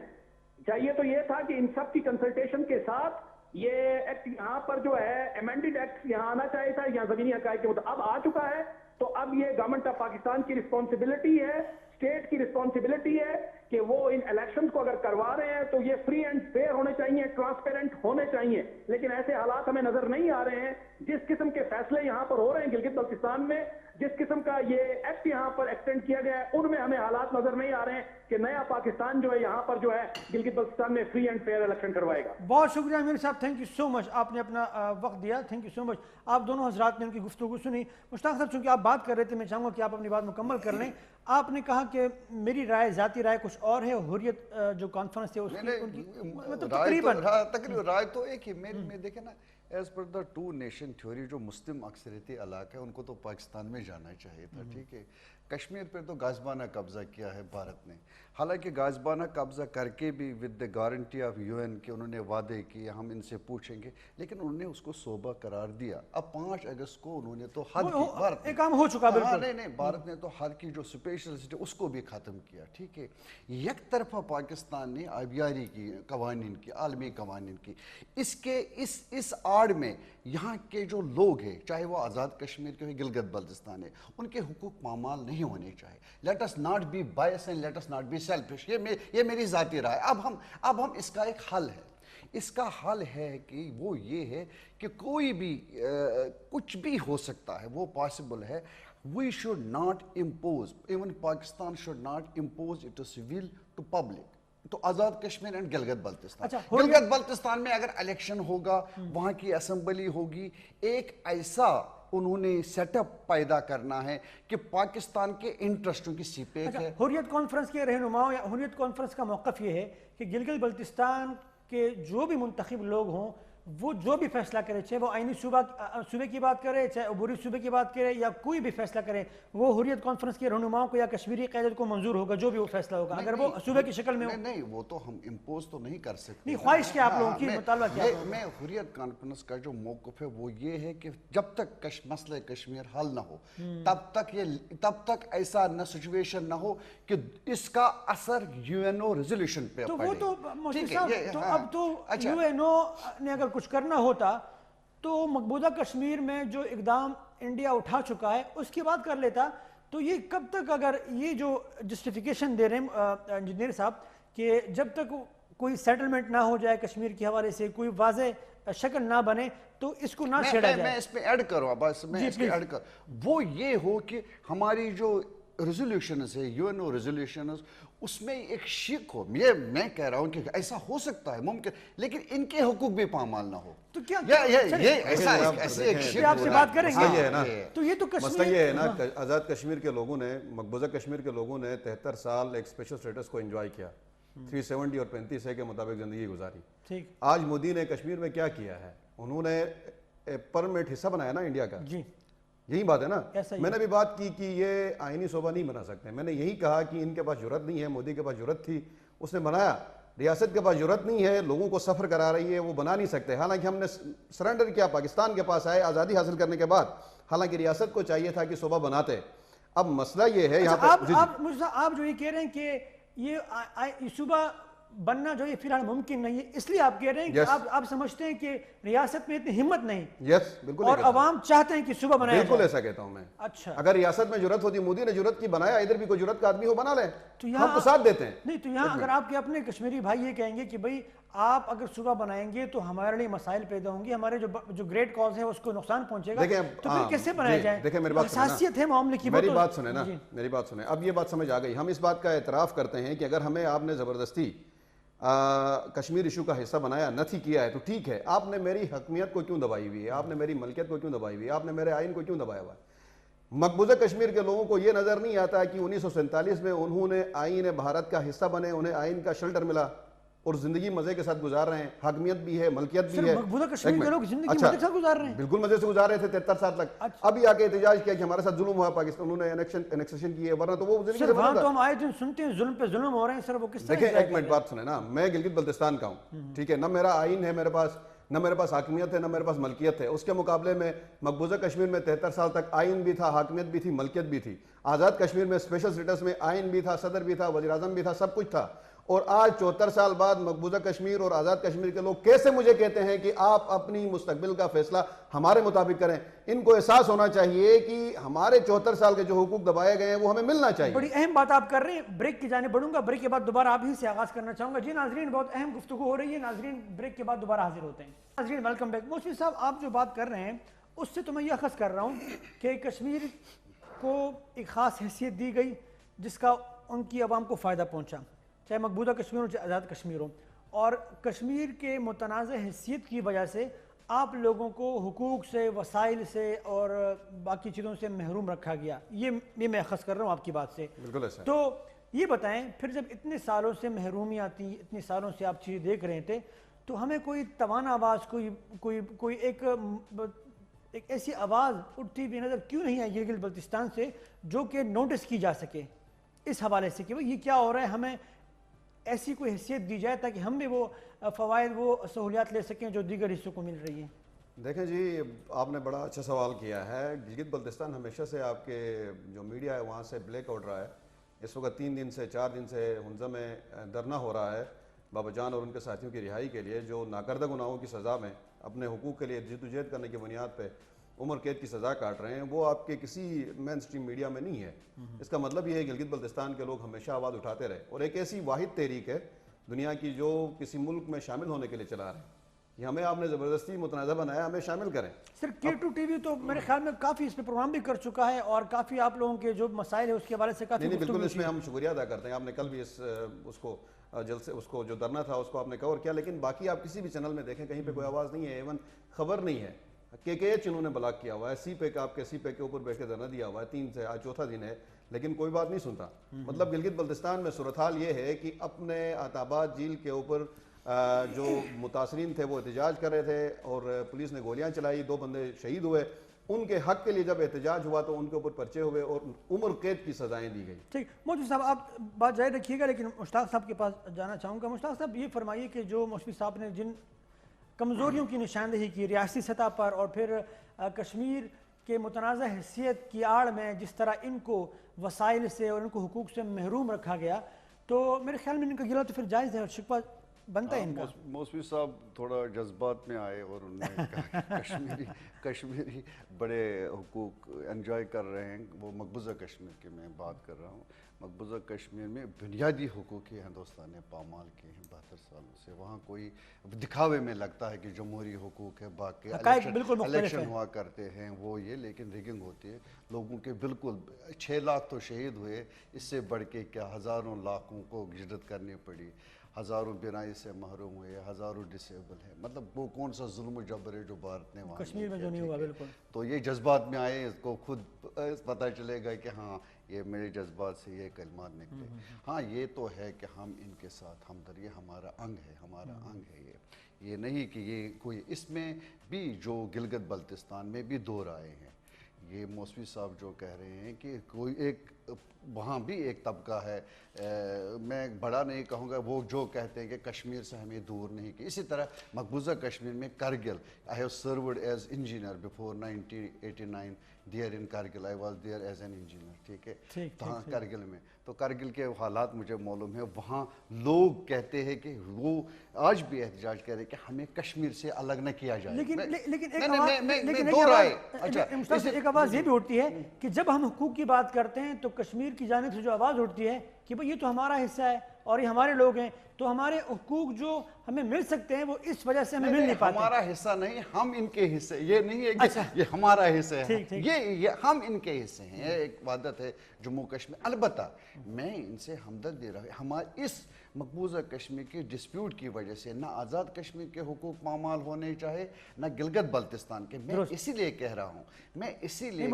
D: چاہیے تو یہ تھا کہ ان سب کی کنسلٹیشن کے ساتھ یہ ایکٹ یہاں پر جو ہے ایمینڈڈ ایکٹ یہاں آنا چاہیے تھا, یہاں زمینی حقائق کے مطابق اب آ چکا ہے. تو اب یہ گورنمنٹ آف پاکستان کی رسپانسبلٹی ہے, اسٹیٹ کی رسپانسبلٹی ہے کہ وہ ان الیکشنز کو اگر کروا رہے ہیں تو یہ فری اینڈ فیئر ہونے چاہیے, ٹرانسپیرنٹ ہونے چاہیے. لیکن ایسے حالات ہمیں نظر نہیں آ رہے ہیں. جس قسم کے فیصلے یہاں پر ہو رہے ہیں گلگت بلتستان میں, جس قسم کا یہ ایکٹ یہاں پر ایکسٹینڈ کیا گیا ہے, ان میں ہمیں حالات نظر نہیں آ رہے ہیں کہ نیا پاکستان جو ہے یہاں پر جو ہے گلگت بلتستان میں فری اینڈ فیئر الیکشن کروائے گا.
A: بہت شکریہ امیر صاحب, تھینک یو سو مچ, آپ نے اپنا وقت دیا, تھینک یو سو مچ. آپ دونوں حضرات نے ان کی گفتگو سنی. مشتاق صاحب چونکہ آپ بات کر رہے تھے, میں چاہوں گا کہ آپ اپنی بات مکمل کر لیں. آپ نے کہا کہ میری رائے, ذاتی رائے کچھ اور ہے, حریت جو کانفرنس ہے اس کی مطلب
C: تقریباً رائے تو ایک ہی میں دیکھیں نا, ایز پر دا 2 نیشن تھیوری, جو مسلم اکثریتی علاقہ ہے ان کو تو پاکستان میں جانا چاہیے تھا. ٹھیک ہے, کشمیر پر تو غازبانہ قبضہ کیا ہے بھارت نے. حالانکہ غازبانہ قبضہ کر کے بھی with the guarantee of UN کہ انہوں نے وعدے کیے ہم ان سے پوچھیں گے, لیکن انہوں نے اس کو صوبہ قرار دیا. اب 5 اگست کو انہوں نے تو حد کی, بھارت
A: ایک کام ہو چکا بالکل,
C: نہیں بھارت نے تو حد کی جو اسپیشل سٹی اس کو بھی ختم کیا. ٹھیک ہے, یک طرفہ پاکستان نے آبیاری کی, قوانین کی, عالمی قوانین کی. اس آڑ میں یہاں کے جو لوگ ہیں, چاہے وہ آزاد کشمیر کے گلگت بلتستان ہے, ان کے حقوق پامال نہیں ہونے چاہیے. Let us not be biased and let us not be selfish. یہ میری ذاتی رائے. اب ہم اس کا ایک حل ہے. اس کا حل ہے کہ وہ یہ ہے کہ کوئی بھی کچھ بھی ہو سکتا ہے, وہ پاسبل ہے. We should not impose, even Pakistan should not impose it as will to public. تو آزاد کشمیر اینڈ گلگت بلتستان, گلگت بلتستان میں اگر الیکشن ہوگا, وہاں کی اسمبلی ہوگی, ایک ایسا انہوں نے سیٹ اپ پیدا کرنا ہے کہ پاکستان کے انٹرسٹوں کی سیپیک ہے.
A: حریت کانفرنس کے رہنماؤں یا حریت کانفرنس کا موقف یہ ہے کہ گلگت بلتستان کے جو بھی منتخب لوگ ہوں وہ جو بھی فیصلہ کرے, چاہے وہ آئینی صوبے کی بات کرے, چاہے عبوری صوبے کی بات کرے, یا کوئی بھی فیصلہ کرے, وہ حریت کانفرنس کے رہنماؤں کو یا کشمیری قیادت کو منظور ہوگا جو بھی وہ فیصلہ ہوگا, اگر وہ صوبے کی شکل میں ہو.
C: نہیں, وہ تو ہم امپوز تو نہیں کر سکتے.
A: نہیں, خواہش کیا آپ لوگوں کی, مطالبہ کیا؟
C: میں حریت کانفرنس کا جو موقف ہے وہ یہ ہے کہ جب تک مسئلہ کشمیر حل نہ ہو تب تک ایسا نہ سچویشن نہ ہو کہ اس کا اثر UNO ریزولوشن پہ
A: پڑے. وہ تو اب تو UNO نے اگر کچھ کرنا ہوتا تو مقبوضہ کشمیر میں جو اقدام انڈیا اٹھا چکا ہے اس کی بات کر لیتا. تو یہ کب تک, اگر یہ جو جسٹیفیکیشن دے رہے ہیں انجینئر صاحب کہ جب تک کوئی سیٹلمنٹ نہ ہو جائے کشمیر کے حوالے سے, کوئی واضح شکل نہ بنے, تو اس کو نہ چھیڑا جائے.
C: میں اس پہ ایڈ کروں, بس میں اس پہ ایڈ کروں, وہ یہ ہو کہ ہماری جو ریزولوشنز ہے, UNO ریزولوشنز, اس میں ایک شک ہو. یہ میں کہہ رہا ہوں کہ ایسا ہو سکتا ہے, ممکن, لیکن ان کے حقوق بھی پامال نہ ہو.
A: تو کیا
C: ایسے ایک شک
A: آپ سے بات کریں گے, تو یہ تو
B: مسئلہ یہ ہے نا, آزاد کشمیر کے لوگوں نے, مقبوضہ کشمیر کے لوگوں نے 73 سال ایک اسپیشل اسٹیٹس کو انجوائے کیا, 370 اور 35 کے مطابق زندگی گزاری. آج مودی نے کشمیر میں کیا کیا ہے, انہوں نے پرمنٹ حصہ بنایا نا انڈیا کا. یہی بات ہے نا. میں نے بھی بات کی کہ یہ آئینی صوبہ نہیں بنا سکتے. میں نے یہی کہا کہ ان کے پاس جرت نہیں ہے, مودی کے پاس جرت تھی, اس نے بنایا. ریاست کے پاس ضرورت نہیں ہے، لوگوں کو سفر کرا رہی ہے، وہ بنا نہیں سکتے. حالانکہ ہم نے سرنڈر کیا، پاکستان کے پاس آئے آزادی حاصل کرنے کے بعد، حالانکہ ریاست کو چاہیے تھا کہ صوبہ بناتے. اب مسئلہ یہ ہے یہاں پہ
A: آپ جو یہ کہہ رہے ہیں کہ یہ صوبہ بننا جو یہ فی الحال ممکن نہیں ہے، اس لیے آپ کہہ رہے ہیں کہ آپ سمجھتے ہیں کہ ریاست میں اتنی ہمت نہیں،
B: یس بالکل،
A: اور عوام چاہتے ہیں کہ صوبہ بنایا جائے.
B: بالکل ایسا کہتا ہوں میں.
A: اچھا،
B: اگر ریاست میں جرت ہوتی، مودی نے جرت کی بنایا، ادھر بھی کوئی جرت کا آدمی ہو بنا لے، ہم تو ساتھ دیتے ہیں.
A: نہیں تو یہاں اگر آپ کے اپنے کشمیری بھائی یہ کہیں گے کہ بھئی آپ اگر صوبہ بنائیں گے تو ہمارے لیے مسائل پیدا ہوں گے، ہمارے جو گریٹ کاز ہے اس کو نقصان پہنچے گا، تو پھر کیسے بنایا جائے؟
B: دیکھیں میری بات سنیں،
A: حساسیت ہے معاملے کی.
B: میری بات سنیں نا، میری بات سنیں. اب یہ بات سمجھ آ گئی. ہم اس بات کا اعتراف کرتے ہیں کہ اگر ہمیں آپ نے زبردستی کشمیر ایشو کا حصہ بنایا نہ تھی کیا ہے تو ٹھیک ہے، آپ نے میری حکمیت کو کیوں دبائی ہوئی ہے، آپ نے میری ملکیت کو کیوں دبائی ہوئی ہے، آپ نے میرے آئین کو کیوں دبایا ہوا ہے. مقبوضہ کشمیر کے لوگوں کو یہ نظر نہیں آتا کہ 1947 میں انہوں نے آئین بھارت کا حصہ بنے، انہیں آئین کا شیلٹر ملا اور زندگی مزے کے ساتھ گزار رہے ہیں، حاکمیت بھی ہے، ملکیت بھی ہے.
A: مقبوضہ کشمیر کے لوگ زندگی مزے کے ساتھ گزار رہے ہیں،
B: بالکل مزے سے گزار رہے تھے 73 سال تک. ابھی آ کے احتجاج کیا کہ ہمارے ساتھ ظلم ہوا، پاکستان انہوں نے انیکسیشن کی ہے، ورنہ تو وہ زندگی سے
A: وہاں تو ہم آئے دن سنتے ہیں ظلم پہ ظلم ہو رہے ہیں. سر وہ کس طرح؟
B: دیکھیں ایک منٹ بات سنیں نا، میں گلگت بلتستان کا ہوں، ٹھیک ہے، نہ میرا آئین ہے میرے پاس، نہ میرے پاس حاکمیت ہے، نہ میرے پاس ملکیت ہے. اس کے مقابلے میں مقبوضہ کشمیر میں 73 سال تک آئین بھی تھا، حاکمیت بھی تھی، ملکیت بھی تھی. آزاد کشمیر میں اسپیشل سٹیٹس میں آئین بھی تھا، صدر بھی تھا، وزیر اعظم بھی تھا، سب کچھ تھا. اور آج 74 سال بعد مقبوضہ کشمیر اور آزاد کشمیر کے لوگ کیسے مجھے کہتے ہیں کہ آپ اپنی مستقبل کا فیصلہ ہمارے مطابق کریں؟ ان کو احساس ہونا چاہیے کہ ہمارے 74 سال کے جو حقوق دبائے گئے ہیں وہ ہمیں ملنا چاہیے.
A: بڑی اہم بات آپ کر رہے ہیں. بریک کی جانب بڑھوں گا، بریک کے بعد دوبارہ آپ ہی سے آغاز کرنا چاہوں گا. جی ناظرین، بہت اہم گفتگو ہو رہی ہے. ناظرین بریک کے بعد دوبارہ حاضر ہوتے ہیں. ناظرین ویلکم بیک. موسوی صاحب آپ جو بات کر رہے ہیں اس سے تو میں یہ اخذ کر رہا ہوں کہ کشمیر کو ایک خاص حیثیت دی گئی جس کا ان کی عوام کو فائدہ پہنچا، چاہے مقبوضہ کشمیر ہو چاہے آزاد کشمیر ہو، اور کشمیر کے متنازع حیثیت کی وجہ سے آپ لوگوں کو حقوق سے، وسائل سے اور باقی چیزوں سے محروم رکھا گیا. یہ میں اخذ کر رہا ہوں آپ کی بات سے.
B: بالکل ایسا.
A: تو یہ بتائیں پھر جب اتنے سالوں سے محرومیاں تھیں، اتنے سالوں سے آپ چیزیں دیکھ رہے تھے، تو ہمیں کوئی توانا آواز، کوئی ایک ایسی آواز اٹھتی ہوئی نظر کیوں نہیں آئی گلگت بلتستان سے جو کہ نوٹس کی جا سکے اس حوالے سے کہ یہ کیا ہو رہا ہے، ہمیں ایسی کوئی حیثیت دی جائے تاکہ ہم بھی وہ فوائد، وہ سہولیات لے سکیں جو دیگر حصوں کو مل رہی ہیں؟
B: دیکھیں جی، آپ نے بڑا اچھا سوال کیا ہے. گلگت بلتستان ہمیشہ سے آپ کے جو میڈیا ہے وہاں سے بلیک آؤٹ رہا ہے. اس وقت 3 دن سے 4 دن سے ہنزہ میں دھرنا ہو رہا ہے بابا جان اور ان کے ساتھیوں کی رہائی کے لیے، جو ناکردہ گناہوں کی سزا میں اپنے حقوق کے لیے جدوجہد کرنے کی بنیاد پہ عمر قید کی سزا کاٹ رہے ہیں. وہ آپ کے کسی مین سٹریم میڈیا میں نہیں ہے. اس کا مطلب یہ ہے کہ گلگت بلتستان کے لوگ ہمیشہ آواز اٹھاتے رہے، اور ایک ایسی واحد تحریک ہے دنیا کی جو کسی ملک میں شامل ہونے کے لیے چلا رہے ہیں کہ ہمیں آپ نے زبردستی متنازع بنایا، ہمیں شامل کریں.
A: سر K2 ٹی وی تو میرے خیال میں کافی اس پہ پروگرام بھی کر چکا ہے اور کافی آپ لوگوں کے جو مسائل ہے اس کے حوالے سے کافی
B: نہیں بالکل، اس میں ہم شکریہ ادا کرتے ہیں. آپ نے کل بھی اس کو جو دھرنا تھا اس کو آپ نے کور کیا، لیکن باقی آپ کسی بھی چینل میں دیکھیں کہیں پہ کوئی آواز نہیں ہے، ایون خبر نہیں ہے. KKH انہوں نے بلاک کیا ہوا ہے، سی پیک آپ کے سی پیک کے اوپر بیٹھ کے دھرنا دیا ہوا ہے 3 سے آج 4تھا دن ہے، لیکن کوئی بات نہیں سنتا. مطلب گلگت بلتستان میں صورتحال یہ ہے کہ اپنے عتابات جھیل کے اوپر جو متاثرین تھے وہ احتجاج کر رہے تھے اور پولیس نے گولیاں چلائی، 2 بندے شہید ہوئے. ان کے حق کے لیے جب احتجاج ہوا تو ان کے اوپر پرچے ہوئے اور عمر قید کی سزائیں دی گئی.
A: ٹھیک. موسوی صاحب آپ بات جاری رکھیے گا، لیکن مشتاق صاحب کے پاس جانا چاہوں گا. مشتاق صاحب یہ فرمائیے کہ جو موسوی صاحب نے جن کمزوریوں کی نشاندہی کی ریاستی سطح پر اور پھر کشمیر کے متنازع حیثیت کی آڑ میں جس طرح ان کو وسائل سے اور ان کو حقوق سے محروم رکھا گیا، تو میرے خیال میں ان کا گلہ تو پھر جائز ہے اور شکوہ بنتا ہے ان کا.
C: موسوی صاحب تھوڑا جذبات میں آئے اور انہوں نے کہا کشمیری بڑے حقوق انجوائے کر رہے ہیں. وہ مقبوضہ کشمیر کی میں بات کر رہا ہوں. مقبوضہ کشمیر میں بنیادی حقوق کی ہندوستان نے پامال کیے ہیں 72 سالوں سے. وہاں کوئی دکھاوے میں لگتا ہے کہ جمہوری حقوق ہے، باقی الیکشن ہوا کرتے ہیں وہ یہ، لیکن ریگنگ ہوتی ہے لوگوں کے. بالکل 6 لاکھ تو شہید ہوئے، اس سے بڑھ کے کیا ہزاروں لاکھوں کو ہجرت کرنی پڑی، ہزاروں بینائی سے محروم ہوئے، ہزاروں ڈسیبل ہیں. مطلب وہ کون سا ظلم و جبر ہے جو بھارت نے وہاں
A: کشمیر میں جو نہیں ہوا. بالکل.
C: تو یہ جذبات میں آئے، اس کو خود پتہ چلے گا کہ ہاں یہ میرے جذبات سے یہ کلمات نکلے. ہاں یہ تو ہے کہ ہم ان کے ساتھ ہمدرد، یہ ہمارا انگ ہے، ہمارا انگ ہے. یہ نہیں کہ یہ کوئی، اس میں بھی جو گلگت بلتستان میں بھی 2 رائے ہیں. یہ موسوی صاحب جو کہہ رہے ہیں کہ کوئی ایک وہاں بھی ایک طبقہ ہے، میں بڑا نہیں کہوں گا، وہ جو کہتے ہیں کہ کشمیر سے ہمیں دور نہیں کی. اسی طرح مقبوضہ کشمیر میں Kargil, I have served as engineer before 1989 there in Kargil, I was there as an engineer. ٹھیک ہے، تو ہاں کرگل میں، تو کرگل کے حالات مجھے معلوم ہے. وہاں لوگ کہتے ہیں کہ وہ آج بھی احتجاج کر رہے ہیں کہ ہمیں کشمیر سے الگ نہ کیا جائے.
A: لیکن ایک آواز یہ بھی اٹھتی ہے کہ جب ہم حقوق کی بات کرتے ہیں تو کشمیر کی جانب سے جو آواز اٹھتی ہے کہ بھئی یہ تو ہمارا حصہ ہے اور یہ ہمارے لوگ ہیں، تو ہمارے حقوق جو ہمیں مل سکتے ہیں وہ اس وجہ سے ہمیں مل نہیں پاتے.
C: ہمارا حصہ نہیں، ہم ان کے حصے، یہ نہیں ہے کہ یہ ہمارا حصہ ہے، یہ ہم ان کے حصے ہیں. یہ ایک وحدت ہے جموں کشمیر. البتہ میں ان سے ہمدرد دے رہا ہوں، ہمارے اس مقبوضہ کشمیر کی ڈسپیوٹ کی وجہ سے نہ آزاد کشمیر کے حقوق پامال ہونے چاہے نہ گلگت بلتستان کے. میں اسی لیے کہہ رہا ہوں، میں اسی لیے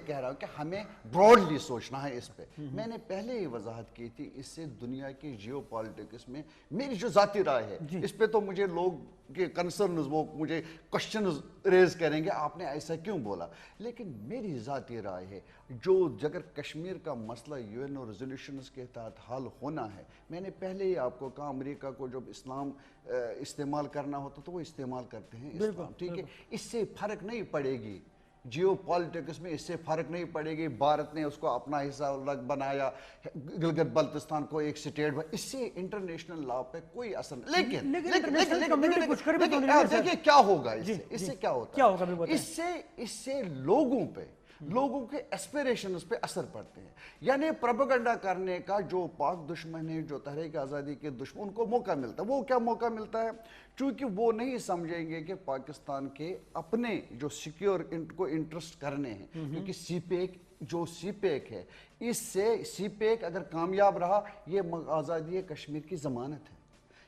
C: کہہ رہا ہوں کہ ہمیں براڈلی سوچنا ہے اس پہ. میں نے پہلے ہی وضاحت کی تھی، اس سے دنیا کی جیو پالیٹکس میں میری جو ذاتی رائے ہے اس پہ تو مجھے لوگ کے کنسرنز وہ مجھے کوشچنز ریز کریں گے آپ نے ایسا کیوں بولا، لیکن میری ذاتی رائے ہے جو اگر کشمیر کا مسئلہ یو این او ریزولوشنز کے تحت حل ہونا ہے، میں نے پہلے ہی آپ کو کہا امریکہ کو جب اسلام استعمال کرنا ہوتا تو وہ استعمال کرتے ہیں اسلام. ٹھیک ہے، اس سے فرق نہیں پڑے گی جیو پالیٹکس میں، اس سے فرق نہیں پڑے گی. بھارت نے اس کو اپنا حصہ الگ بنایا، گلگت بلتستان کو ایک سٹیٹ، اس سے انٹرنیشنل لا پہ کوئی اثر نہیں. لیکن دیکھیے کیا ہوگا اس سے کیا ہوتا ہے، اس سے لوگوں کے ایسپیریشنز پہ اثر پڑتے ہیں. یعنی پروپیگنڈا کرنے کا جو پاک دشمن ہے، جو تحریک آزادی کے دشمن، ان کو موقع ملتا ہے. وہ کیا موقع ملتا ہے؟ چونکہ وہ نہیں سمجھیں گے کہ پاکستان کے اپنے جو سیکیور کو انٹرسٹ کرنے ہیں، کیونکہ سی پیک ہے، اس سے سی پیک اگر کامیاب رہا یہ آزادی کشمیر کی ضمانت ہے،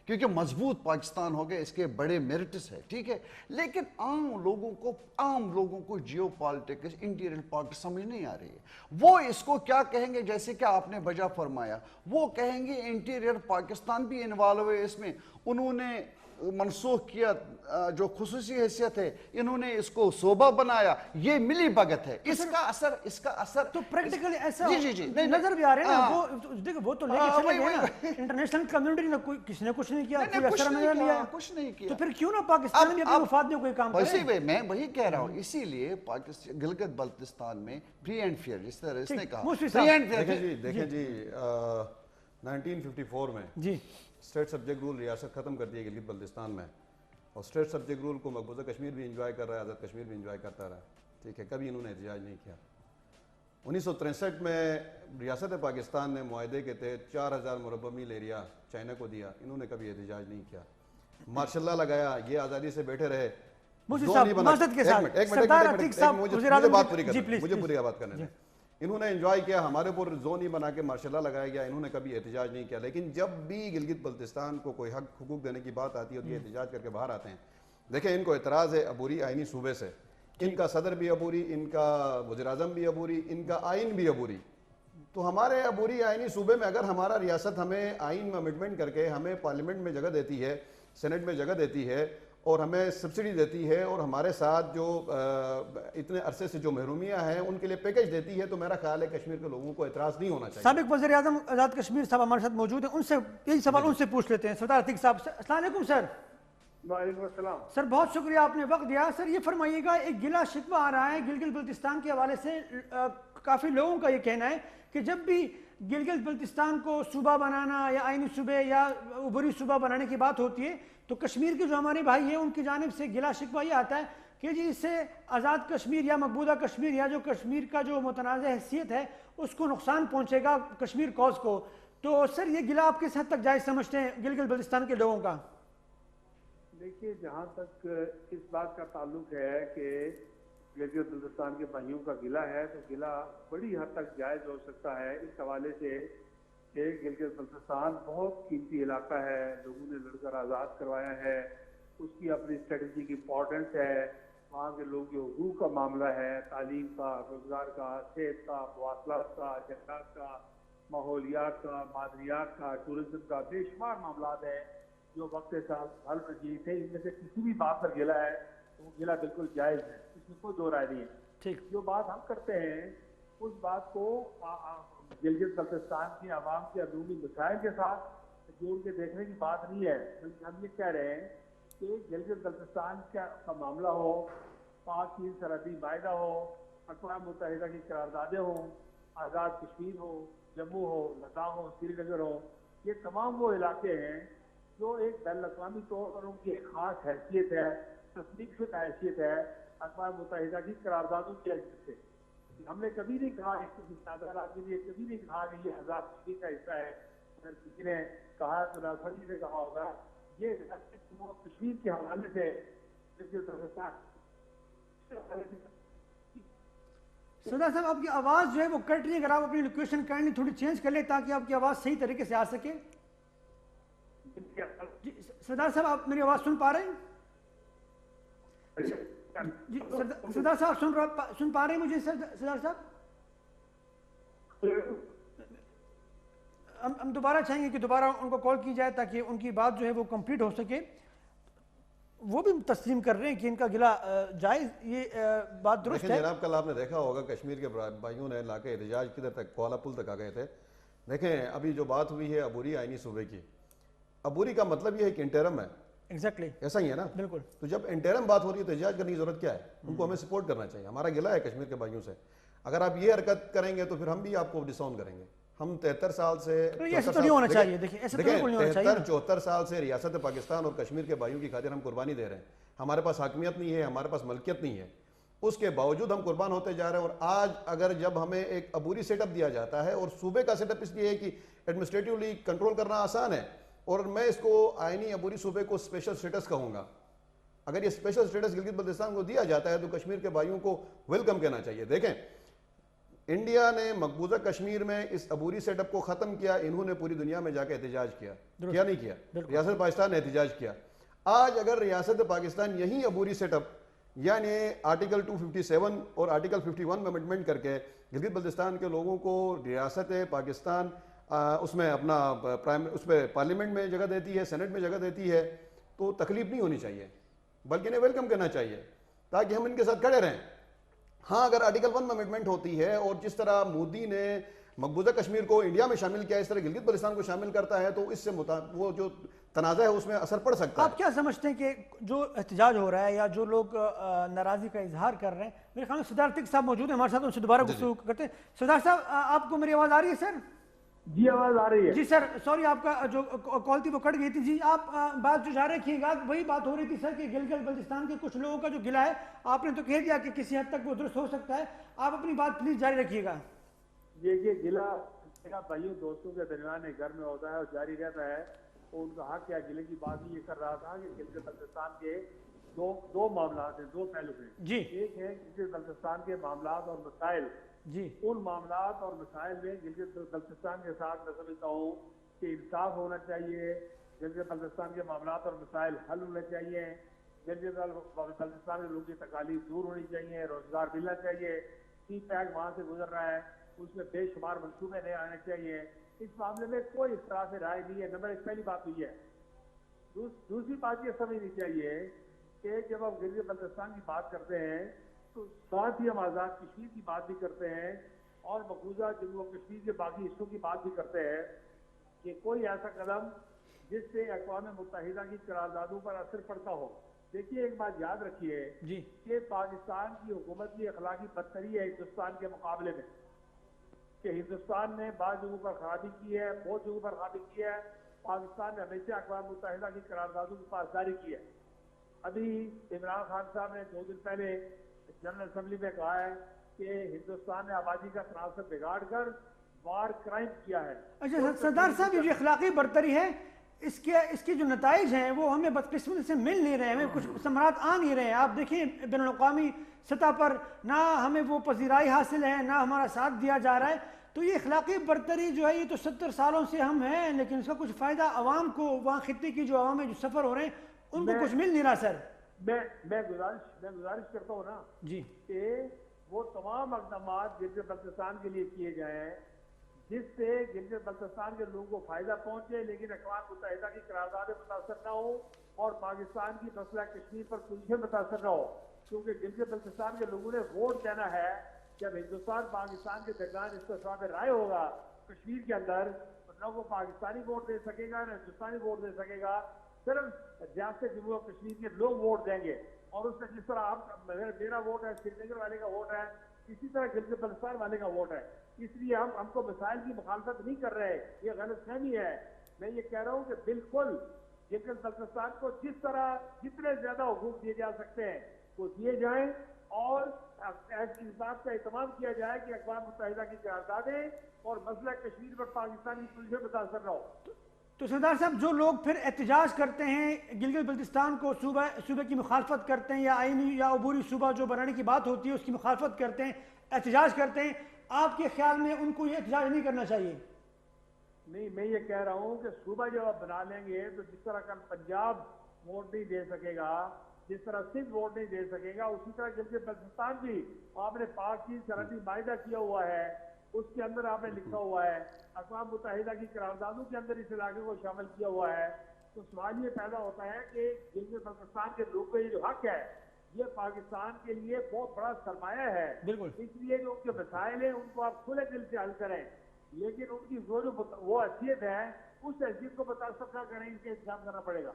C: کیونکہ مضبوط پاکستان ہو گئے، اس کے بڑے میرٹس ہے. ٹھیک ہے، لیکن عام لوگوں کو جیو پالیٹکس انٹیریئر پالیٹکس سمجھ نہیں آ رہی ہے. وہ اس کو کیا کہیں گے، جیسے کہ آپ نے بجا فرمایا، وہ کہیں گے انٹیریئر پاکستان بھی انوالو ہے اس میں، انہوں نے منسوخ کیا جو خصوصی حیثیت ہے، انہوں نے اس کو صوبہ بنایا، یہ ملی بھگت ہے. اس کا اثر
A: تو پریکٹیکلی ایسا نظر بھی آ رہے ہیں نا. وہ تو لے کے چلے گئے نا، انٹرنیشنل کمیونٹی نے کسی نے کچھ نہیں کیا، کوئی اثر نظر لیا،
C: کچھ نہیں کیا.
A: تو پھر کیوں نہ پاکستان بھی اپنے مفاد میں کوئی کام کرے؟
C: میں وہی کہہ رہا ہوں، اسی لیے گلگت بلتستان میں فری اینڈ فیئر، جس طرح اس نے کہا فری اینڈ فیئر.
B: دیکھیں جی 1954 میں
A: جی
B: اسٹیٹ سبجیکٹ رول ریاست ختم کر دی گلگت بلتستان میں، اور اسٹیٹ سبجیکٹ رول کو مقبوضہ کشمیر بھی انجوائے کر رہا ہے، آزاد کشمیر بھی انجوائے کرتا رہا. ٹھیک ہے، کبھی انہوں نے احتجاج نہیں کیا. 1963 میں ریاست پاکستان نے معاہدے کے تحت 4000 مربع میل ایریا چائنا کو دیا، انہوں نے کبھی احتجاج نہیں کیا. ماشاء اللہ لگایا، یہ آزادی سے بیٹھے رہے. مجھے پوری بات کرنے دیں. انہوں نے انجوائے کیا، ہمارے اوپر زون ہی بنا کے ماشاء اللہ لگایا گیا، انہوں نے کبھی احتجاج نہیں کیا. لیکن جب بھی گلگت بلتستان کو کوئی حقوق دینے کی بات آتی ہے تو یہ احتجاج کر کے باہر آتے ہیں. دیکھیں ان کو اعتراض ہے عبوری آئینی صوبے سے، ان کا صدر بھی عبوری، ان کا وزیر اعظم بھی عبوری، ان کا آئین بھی عبوری. تو ہمارے عبوری آئینی صوبے میں اگر ہمارا ریاست ہمیں آئین میں امنڈمنٹ کر کے ہمیں پارلیمنٹ میں جگہ دیتی ہے، سینٹ میں جگہ دیتی ہے اور ہمیں سبسڈی دیتی ہے اور ہمارے ساتھ جو اتنے عرصے سے جو محرومیاں ہیں ان کے لیے پیکج دیتی ہے، تو میرا خیال ہے کشمیر کے لوگوں کو اعتراض نہیں ہونا چاہیے.
A: سابق وزیر اعظم آزاد کشمیر صاحب ہمارے ساتھ موجود ہیں، ان سے یہی سوال ان سے پوچھ لیتے ہیں. سردار عتیق صاحب، السلام علیکم سر.
D: وعلیکم السلام
A: سر، بہت شکریہ آپ نے وقت دیا. سر یہ فرمائیے گا، ایک گلا شکوہ آ رہا ہے گلگت بلتستان کے حوالے سے، کافی لوگوں کا یہ کہنا ہے کہ جب بھی گلگت بلتستان کو صوبہ بنانا یا آئینی صوبے یا عبوری صوبہ بنانے کی بات ہوتی ہے تو کشمیر کے جو ہمارے بھائی ہیں ان کی جانب سے گلا شکوہ یہ آتا ہے کہ جی اس سے آزاد کشمیر یا مقبوضہ کشمیر یا جو کشمیر کا جو متنازع حیثیت ہے اس کو نقصان پہنچے گا، کشمیر کوز کو. تو سر یہ گلا آپ کس حد تک جائز سمجھتے ہیں گلگت بلتستان کے لوگوں کا؟
D: دیکھیے، جہاں تک اس بات کا تعلق ہے کہ گلگت بلتستان کے بھائیوں کا گلہ ہے تو گلہ بڑی حد تک جائز ہو سکتا ہے اس حوالے سے کہ گلگت بلتستان بہت قیمتی علاقہ ہے، لوگوں نے لڑ کر آزاد کروایا ہے، اس کی اپنی اسٹریٹجک امپورٹنس ہے، وہاں کے لوگوں کے حقوق کا معاملہ ہے، تعلیم کا، روزگار کا، صحت کا، مواصلات کا، جنگلات کا، ماحولیات کا، معدنیات کا، ٹورزم کا، بے شمار معاملات ہیں جو وقت ساتھ حل رجیع تھے. ان میں سے کسی بھی بات پر گلا ہے تو وہ گلا بالکل جائز ہے، اس میں کوئی دو رائے نہیں ہے.
A: ٹھیک.
D: جو بات ہم کرتے ہیں اس بات کو گلگت بلتستان کی عوام کے اندرونی مسائل کے ساتھ جوڑ کے دیکھنے کی بات نہیں ہے، بلکہ ہم یہ کہہ رہے ہیں کہ گلگت بلتستان کا معاملہ ہو، پاک چین سرحدی معاہدہ ہو، اقوام متحدہ کی قراردادیں ہوں، آزاد کشمیر ہو، جموں ہو، لداخ ہو، سری نگر ہو، یہ تمام وہ علاقے ہیں جو ایک بین الاقوامی طور پر ان کی ایک خاص حیثیت ہے، تصدیق شدہ حیثیت ہے اقوام متحدہ کی قراردادوں کی حیثیت سے۔ ہم نے کبھی نہیں کہا کسی نادر آدمی نے کبھی نہیں کہا کہ یہ آزاد کشمیر کا حصہ ہے۔ اگر کسی نے کہا تو ناصری نے کہا ہوگا یہ کشمیر کے حوالے سے
A: سردار صاحب آپ کی آواز جو ہے وہ کٹ رہی ہے، اگر آپ اپنی لوکیشن کائنڈلی تھوڑی چینج کر لیں تاکہ آپ کی آواز صحیح طریقے سے آ سکے۔ جی سردار صاحب آپ میری آواز سن پا رہے ہیں؟ جی سردار صاحب سن پا رہے ہیں مجھے؟ سردار صاحب ہم دوبارہ چاہیں گے کہ دوبارہ ان کو کال کی جائے تاکہ ان کی بات جو ہے وہ کمپلیٹ ہو سکے۔ وہ بھی تسلیم کر رہے ہیں کہ ان کا گلہ جائز، یہ بات درست ہے۔
B: جناب کل آپ نے دیکھا ہوگا کشمیر کے بھائیوں نے لا کے احتجاج کدھر تک کوالہ پل تک آ گئے تھے۔ دیکھیں ابھی جو بات ہوئی ہے عبوری آئینی صوبے کی، عبوری کا مطلب یہ ہے کہ انٹرم ہے،
A: ایگزیکٹلی
B: ایسا ہی ہے نا؟
A: بالکل۔
B: تو جب انٹرم بات ہو رہی ہے تو احتجاج کرنے کی ضرورت کیا ہے؟ ان کو ہمیں سپورٹ کرنا چاہیے، ہمارا گلہ ہے کشمیر کے بھائیوں سے۔ اگر آپ یہ حرکت کریں گے تو پھر ہم بھی آپ کو ڈس آن کریں گے۔ ہم 73 سال سے 74 سال سے ریاست پاکستان اور کشمیر کے بھائیوں کی خاطر ہم قربانی دے رہے ہیں۔ ہمارے پاس حاکمیت نہیں ہے، ہمارے پاس ملکیت نہیں ہے، اس کے باوجود ہم قربان ہوتے جا رہے ہیں۔ اور آج اگر جب ہمیں ایک عبوری سیٹ اپ دیا جاتا ہے، اور صوبے کا سیٹ اپ اس لیے ہے کہ ایڈمنسٹریٹولی کنٹرول کرنا آسان ہے، اور میں اس کو آئینی عبوری صوبے کو اسپیشل سٹیٹس کہوں گا۔ اگر یہ اسپیشل سٹیٹس گلگت بلتستان کو دیا جاتا ہے تو کشمیر کے بھائیوں کو ویلکم کہنا چاہیے۔ دیکھیں انڈیا نے مقبوضہ کشمیر میں اس عبوری سیٹ اپ کو ختم کیا، انہوں نے پوری دنیا میں جا کے احتجاج کیا نہیں کیا؟ ریاست پاکستان نے احتجاج کیا۔ آج اگر ریاست پاکستان یہی عبوری سیٹ اپ یعنی آرٹیکل 257 اور آرٹیکل 51 میں امنڈمنٹ کر کے گلگت بلتستان کے لوگوں کو ریاست پاکستان اس میں اپنا اس پہ پارلیمنٹ میں جگہ دیتی ہے، سینٹ میں جگہ دیتی ہے، تو تکلیف نہیں ہونی چاہیے بلکہ انہیں ویلکم کرنا چاہیے تاکہ ہم ان کے ساتھ کھڑے رہیں۔ ہاں اگر آرٹیکل 1 میں امنڈمنٹ ہوتی ہے اور جس طرح مودی نے مقبوضہ کشمیر کو انڈیا میں شامل کیا اس طرح گلگت بلتستان کو شامل کرتا ہے تو اس سے وہ جو تنازع ہے اس میں اثر پڑ سکتا ہے۔
A: آپ کیا سمجھتے ہیں کہ جو احتجاج ہو رہا ہے یا جو لوگ ناراضی کا اظہار کر رہے ہیں، میرے خیال میں صدر عتیق صاحب موجود ہیں ہمارے ساتھ، ان سے دوبارہ گفتگو کرتے ہیں۔ صدر صاحب آپ کو میری آواز آ رہی ہے سر؟
D: جی آواز آ رہی ہے
A: جی سر، سوری آپ کا جو کال تھی وہ کٹ گئی تھی۔ جی آپ بات جو جاری رکھیے گا، وہی بات ہو رہی تھی سر کہ گلگت بلتستان کے کچھ لوگوں کا جو گلہ ہے آپ نے تو کہہ دیا کہ کسی حد تک وہ درست ہو سکتا ہے، آپ اپنی بات پلیز جاری رکھیے گا۔
D: یہ گلہ میرا بھائیوں دوستوں کے درمیان گھر میں ہوتا ہے اور جاری رہتا ہے، اور ان کا حق یا گلے کی بات یہ کر رہا تھا کہ گلگت بلتستان کے دو معاملات ہیں، دو پہلو ہیں
A: جی
D: ایک ہے گلگت بلتستان کے معاملات اور مسائل،
A: جی
D: ان معاملات اور مسائل میں گلگت بلتستان کے ساتھ میں سمجھتا ہوں کہ انصاف ہونا چاہیے، گلگت بلتستان کے معاملات اور مسائل حل ہونے چاہیے، گلگت بلتستان کے لوگوں کی تکالیف دور ہونی چاہیے، روزگار ملنا چاہیے، سی پیک وہاں سے گزر رہا ہے اس میں بے شمار منصوبے نئے آنے چاہیے۔ اس معاملے میں کوئی اس طرح سے رائے نہیں ہے۔ نمبر ایک پہلی بات ہوئی ہے۔ دوسری بات یہ سمجھنی چاہیے کہ جب ہم گلگت بلتستان کی بات کرتے ہیں تو ساتھ ہی ہم آزاد کشمیر کی بات بھی کرتے ہیں اور مقبوضہ جموں و کشمیر کے باقی حصوں کی بات بھی کرتے ہیں کہ کوئی ایسا قدم جس سے اقوام متحدہ کی قراردادوں پر اثر پڑتا ہو۔ دیکھیے ایک بات یاد رکھیے
A: جی
D: کہ پاکستان کی حکومت کی اخلاقی برتری ہے ہندوستان کے مقابلے میں، کہ ہندوستان نے بعض جگہوں پر خرابی کی ہے، بہت جگہوں پر خرابی کی ہے۔ پاکستان نے ہمیشہ اقوام متحدہ کی قراردادوں کی پاسداری کی ہے۔ ابھی عمران خان صاحب نے 2 دن پہلے جنرل اسمبلی میں کہا ہے کہ ہندوستان نے آبادی کا تناسب بگاڑ کر وار کرائم کیا ہے۔
A: اچھا سردار صاحب، یہ جو اخلاقی برتری ہے اس کے جو نتائج ہیں وہ ہمیں بدقسمتی سے مل نہیں رہے، ہمیں کچھ ثمرات آ نہیں رہے ہیں۔ آپ دیکھیں بین الاقوامی سطح پر نہ ہمیں وہ پذیرائی حاصل ہے، نہ ہمارا ساتھ دیا جا رہا ہے۔ تو یہ اخلاقی برتری جو ہے یہ تو 70 سالوں سے ہم ہیں، لیکن اس کا کچھ فائدہ عوام کو، وہاں خطے کی جو عوام میں جو سفر ہو رہے ہیں ان کو کچھ مل نہیں رہا سر۔
D: میں گزارش کرتا ہوں نا
A: جی
D: کہ وہ تمام اقدامات گلگت بلتستان کے لیے کیے گئے ہیں جس سے گلگت بلتستان کے لوگوں کو فائدہ پہنچے، لیکن اقوام متحدہ کی قراردادیں متاثر نہ ہو اور پاکستان کی مسئلہ کشمیر پر پوزیشن متاثر نہ ہو، کیونکہ گلگت بلتستان کے لوگوں نے ووٹ دینا ہے جب ہندوستان پاکستان کے درمیان استصواب رائے ہوگا کشمیر کے اندر، نہ وہ پاکستانی ووٹ دے سکے گا نہ ہندوستانی ووٹ دے سکے گا، صرف ریاست جموں و کشمیر کے لوگ ووٹ دیں گے. اور اس میں جس طرح آپ میرا ووٹ ہے، سری نگر والے کا ووٹ ہے، اسی طرح گلگت بلتستان والے کا ووٹ ہے. اس لیے ہم کو مسائل کی مخالفت نہیں کر رہے، یہ غلط فہمی ہے. میں یہ کہہ رہا ہوں کہ بالکل گلگت بلتستان کو جس طرح جتنے زیادہ حقوق دیے جا سکتے ہیں وہ دیے جائیں، اور اس بات کا اہتمام کیا جائے کہ اقوام متحدہ کی قراردادیں اور مسئلہ کشمیر پر پاکستانی پولیس متاثر نہ ہو.
A: تو سردار صاحب، جو لوگ پھر احتجاج کرتے ہیں، گلگت بلتستان کو صوبے کی مخالفت کرتے ہیں، یا آئینی یا عبوری صوبہ جو بنانے کی بات ہوتی ہے اس کی مخالفت کرتے ہیں، احتجاج کرتے ہیں، آپ کے خیال میں ان کو یہ احتجاج نہیں کرنا چاہیے؟
D: نہیں، میں یہ کہہ رہا ہوں کہ صوبہ جب آپ بنا لیں گے تو جس طرح کل پنجاب ووٹ نہیں دے سکے گا، جس طرح سندھ ووٹ نہیں دے سکے گا، اسی طرح گلگت بلتستان بھی آپ نے پاک چین سرحدی معاہدہ کیا ہوا ہے، اس کے اندر آپ نے لکھا ہوا ہے، اقوام متحدہ کی قراردادوں کے اندر اس علاقے کو شامل کیا ہوا ہے. تو سوال یہ پیدا ہوتا ہے کہ گلگت بلتستان کے لوگوں کا یہ جو حق ہے یہ پاکستان کے لیے بہت بڑا سرمایہ ہے.
A: بالکل.
D: اس لیے جو ان کے مسائل ہیں ان کو آپ کھلے دل سے حل کریں، لیکن ان کی وہ حیثیت ہے اس حیثیت کو متاثر نہ کریں، ان کے انتظام کرنا پڑے گا.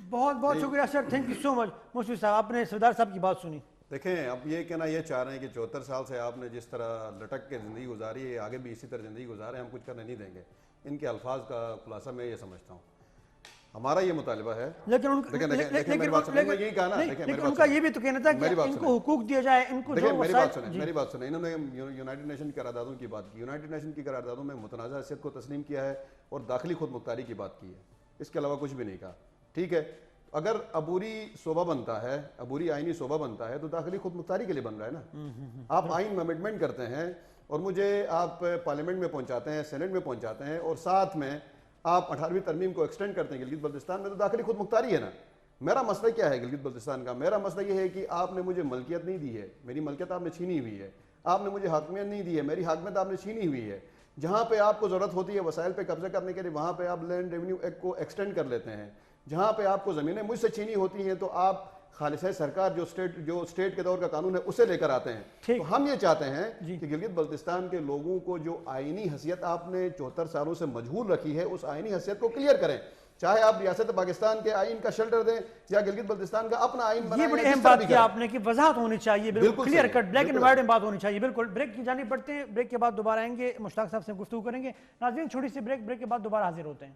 A: بہت بہت شکریہ سر، تھینک یو سو مچ. مشفق صاحب، آپ نے سردار صاحب کی بات سنی.
B: دیکھیں، اب یہ کہنا یہ چاہ رہے ہیں کہ 74 سال سے آپ نے جس طرح لٹک کے زندگی گزاری ہے، آگے بھی اسی طرح زندگی گزارے، ہم کچھ کرنے نہیں دیں گے. ان کے الفاظ کا خلاصہ میں یہ سمجھتا ہوں. ہمارا یہ مطالبہ ہے،
A: لیکن ان کا یہ بھی تو کہنا تھا کہ ان کو حقوق دیا جائے. ان کو
B: میری بات سنیں. انہوں نے یونائٹڈ نیشن کی قراردادوں کی بات کی. یونائٹڈ نیشن کی قراردادوں میں متنازع حیثیت کو تسلیم کیا ہے اور داخلی خود مختاری کی بات کی ہے. اس کے علاوہ کچھ بھی نہیں کہا. ٹھیک ہے، اگر عبوری صوبہ بنتا ہے، عبوری آئینی صوبہ بنتا ہے تو داخلی خود مختاری کے لیے بن رہا ہے نا. آپ آئین میں امینڈمنٹ کرتے ہیں اور مجھے آپ پارلیمنٹ میں پہنچاتے ہیں، سینٹ میں پہنچاتے ہیں، اور ساتھ میں آپ 18ویں ترمیم کو ایکسٹینڈ کرتے ہیں گلگت بلتستان میں، تو داخلی خود مختاری ہے نا. میرا مسئلہ کیا ہے گلگت بلتستان کا؟ میرا مسئلہ یہ ہے کہ آپ نے مجھے ملکیت نہیں دی ہے، میری ملکیت آپ نے چھینی ہوئی ہے. آپ نے مجھے حاکمیت نہیں دی ہے، میری حاکمیت آپ نے چھینی ہوئی ہے. جہاں پہ آپ کو ضرورت ہوتی ہے وسائل پہ قبضہ کرنے کے لیے، وہاں پہ آپ لینڈ ریونیو ایکٹ کو ایکسٹینڈ کر لیتے ہیں. جہاں پہ آپ کو زمینیں مجھ سے چھینی ہوتی ہیں تو آپ خالصہ سرکار جو اسٹیٹ کے دور کا قانون ہے اسے لے کر آتے ہیں. تو ہم یہ چاہتے ہیں کہ گلگت بلتستان کے لوگوں کو جو آئینی حیثیت آپ نے 74 سالوں سے مجہول رکھی ہے، اس آئینی حیثیت کو کلیئر کریں. چاہے آپ ریاست پاکستان کے آئین کا شیلٹر دیں یا گلگت بلتستان کا اپنا آئین بنائیں.
A: یہ بڑی اہم بات کیا آپ نے کہ وضاحت ہونی چاہیے، بالکل clear cut, black and white میں بات ہونی چاہیے. بالکل. بریک کی جانب بڑھتے ہیں، بریک کے بعد دوبارہ آئیں گے، مشتاق صاحب سے گفتگو کریں گے. ناظرین، چھوٹی سی بریک کے بعد دوبارہ حاضر ہوتے ہیں.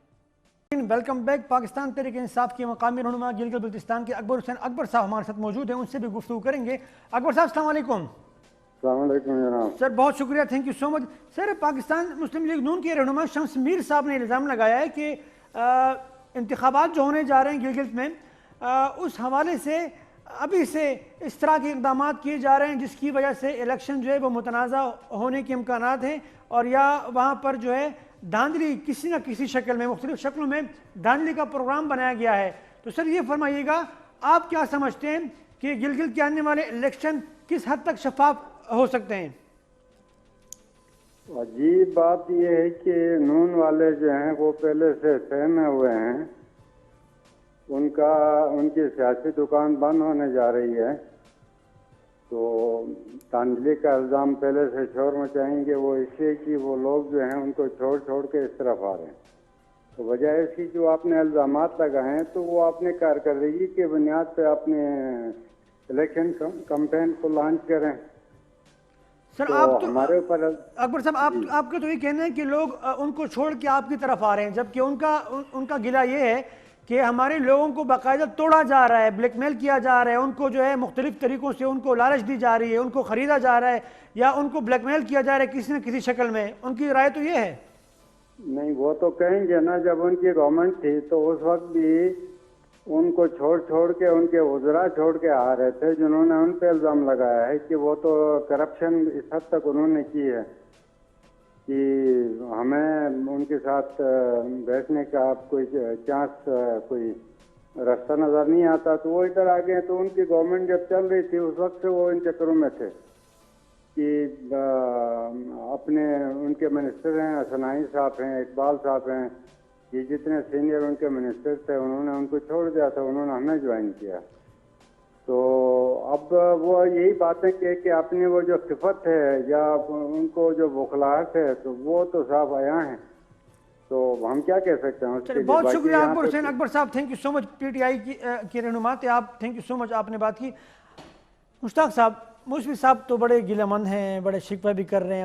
A: Welcome back. پاکستان تحریک انصاف کے مقامی رہنما گلگت بلتستان کے اکبر حسین اکبر صاحب ہمارے ساتھ موجود ہیں، ان سے بھی گفتگو کریں گے. اکبر صاحب، السلام علیکم.
E: السلام علیکم جناب.
A: سر بہت شکریہ، thank you so much. Sir, Pakistan Muslim League Noon کے رہنما شمس میر صاحب نے الزام لگایا ہے کہ انتخابات جو ہونے جا رہے ہیں گلگت میں، اس حوالے سے ابھی سے اس طرح کے اقدامات کیے جا رہے ہیں جس کی وجہ سے الیکشن جو ہے وہ متنازع ہونے کے امکانات ہیں، اور یا وہاں پر جو ہے دھاندلی کسی نہ کسی شکل میں، مختلف شکلوں میں دھاندلی کا پروگرام بنایا گیا ہے. تو سر یہ فرمائیے گا، آپ کیا سمجھتے ہیں کہ گلگت کے آنے والے الیکشن کس حد تک شفاف ہو سکتے ہیں؟
E: عجیب بات یہ ہے کہ نون والے جو ہیں وہ پہلے سے سہمے ہوئے ہیں، ان کی سیاسی دکان بند ہونے جا رہی ہے، تو دھاندلی کا الزام پہلے سے شور مچائیں گے وہ اس لیے کہ وہ لوگ جو ہیں ان کو چھوڑ کے اس طرف آ رہے ہیں. تو وجہ اس کی جو آپ نے الزامات لگائے ہیں تو وہ اپنے کارکردگی کی بنیاد پہ اپنے الیکشن کمپین کو لانچ کریں.
A: سر آپ تو اکبر صاحب، آپ کا تو یہ کہنا ہے کہ لوگ ان کو چھوڑ کے آپ کی طرف آ رہے ہیں، جبکہ ان کا گلہ یہ ہے کہ ہمارے لوگوں کو باقاعدہ توڑا جا رہا ہے، بلیک میل کیا جا رہا ہے، ان کو جو ہے مختلف طریقوں سے ان کو لالچ دی جا رہی ہے، ان کو خریدا جا رہا ہے، یا ان کو بلیک میل کیا جا رہا ہے کسی نہ کسی شکل میں. ان کی رائے تو یہ ہے.
E: نہیں، وہ تو کہیں گے نا، جب ان کی گورنمنٹ تھی تو اس وقت بھی ان کو چھوڑ کے ان کے وزراء چھوڑ کے آ رہے تھے، جنہوں نے ان پہ الزام لگایا ہے کہ وہ تو کرپشن اس حد تک انہوں نے کی ہے کہ ہمیں ان کے ساتھ بیٹھنے کا کوئی چانس، کوئی راستہ نظر نہیں آتا. تو وہ ادھر آ گئے. تو ان کی گورنمنٹ جب چل رہی تھی اس وقت سے وہ ان چکروں میں تھے کہ اپنے ان کے منسٹر ہیں، حسنائی صاحب ہیں، اقبال صاحب ہیں، یہ جتنے سینئر ان کے منسٹر تھے انہوں نے ان کو چھوڑ دیا تھا، انہوں نے ہمیں جوائن کیا. تو اب وہ یہی باتیں کہ اپنی وہ جو خفت ہے یا ان کو جو بخلاہٹ ہے تو وہ تو صاحب عیاں ہیں. تو ہم کیا کہہ سکتے ہیں اس کے لیے؟
A: بہت شکریہ اکبر حسین. اکبر صاحب thank you so much. P T I کی رہنما تھے آپ, تھینک یو سو مچ, آپ نے بات کی. مشتاق صاحب, مشفی صاحب تو بڑے گلہ مند ہیں, بڑے شکوہ بھی کر رہے ہیں,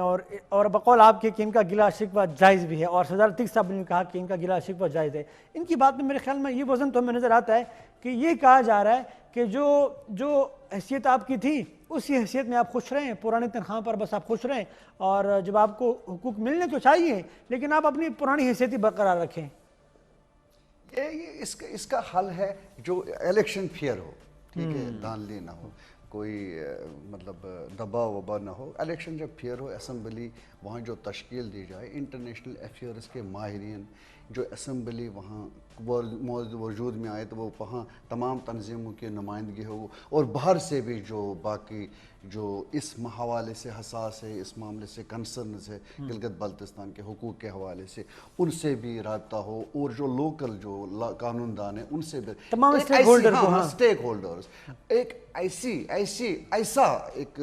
A: اور بقول آپ کے کہ ان کا گلہ شکوہ جائز بھی ہے, اور سردار عتیق صاحب نے کہا کہ ان کا گلہ شکوہ جائز ہے. ان کی بات میں میرے خیال میں یہ وزن تو ہمیں نظر آتا ہے کہ یہ کہا جا رہا ہے کہ جو حیثیت آپ کی تھی اسی حیثیت میں آپ خوش رہیں, پرانی تنخواہ پر بس آپ خوش رہیں, اور جب آپ کو حقوق ملنے تو چاہیے لیکن آپ اپنی پرانی حیثیت ہی برقرار رکھیں.
C: اس کا حل ہے جو الیکشن فیئر ہو, ٹھیک ہے, دھاندلی نہ ہو, کوئی مطلب دباؤ وبا نہ ہو. الیکشن جب فیئر ہو, اسمبلی وہاں جو تشکیل دی جائے, انٹرنیشنل افیئرز کے ماہرین جو اسمبلی وہاں وجود میں آئے تو وہ وہاں تمام تنظیموں کی نمائندگی ہو, اور باہر سے بھی جو باقی جو اس حوالے سے حساس ہے, اس معاملے سے کنسرنز ہے گلگت بلتستان کے حقوق کے حوالے سے, ان سے بھی رابطہ ہو, اور جو لوکل جو قانون دان ہیں ان سے بھی
A: تمام
C: اسٹیک ہولڈرز ایک ایسا ایک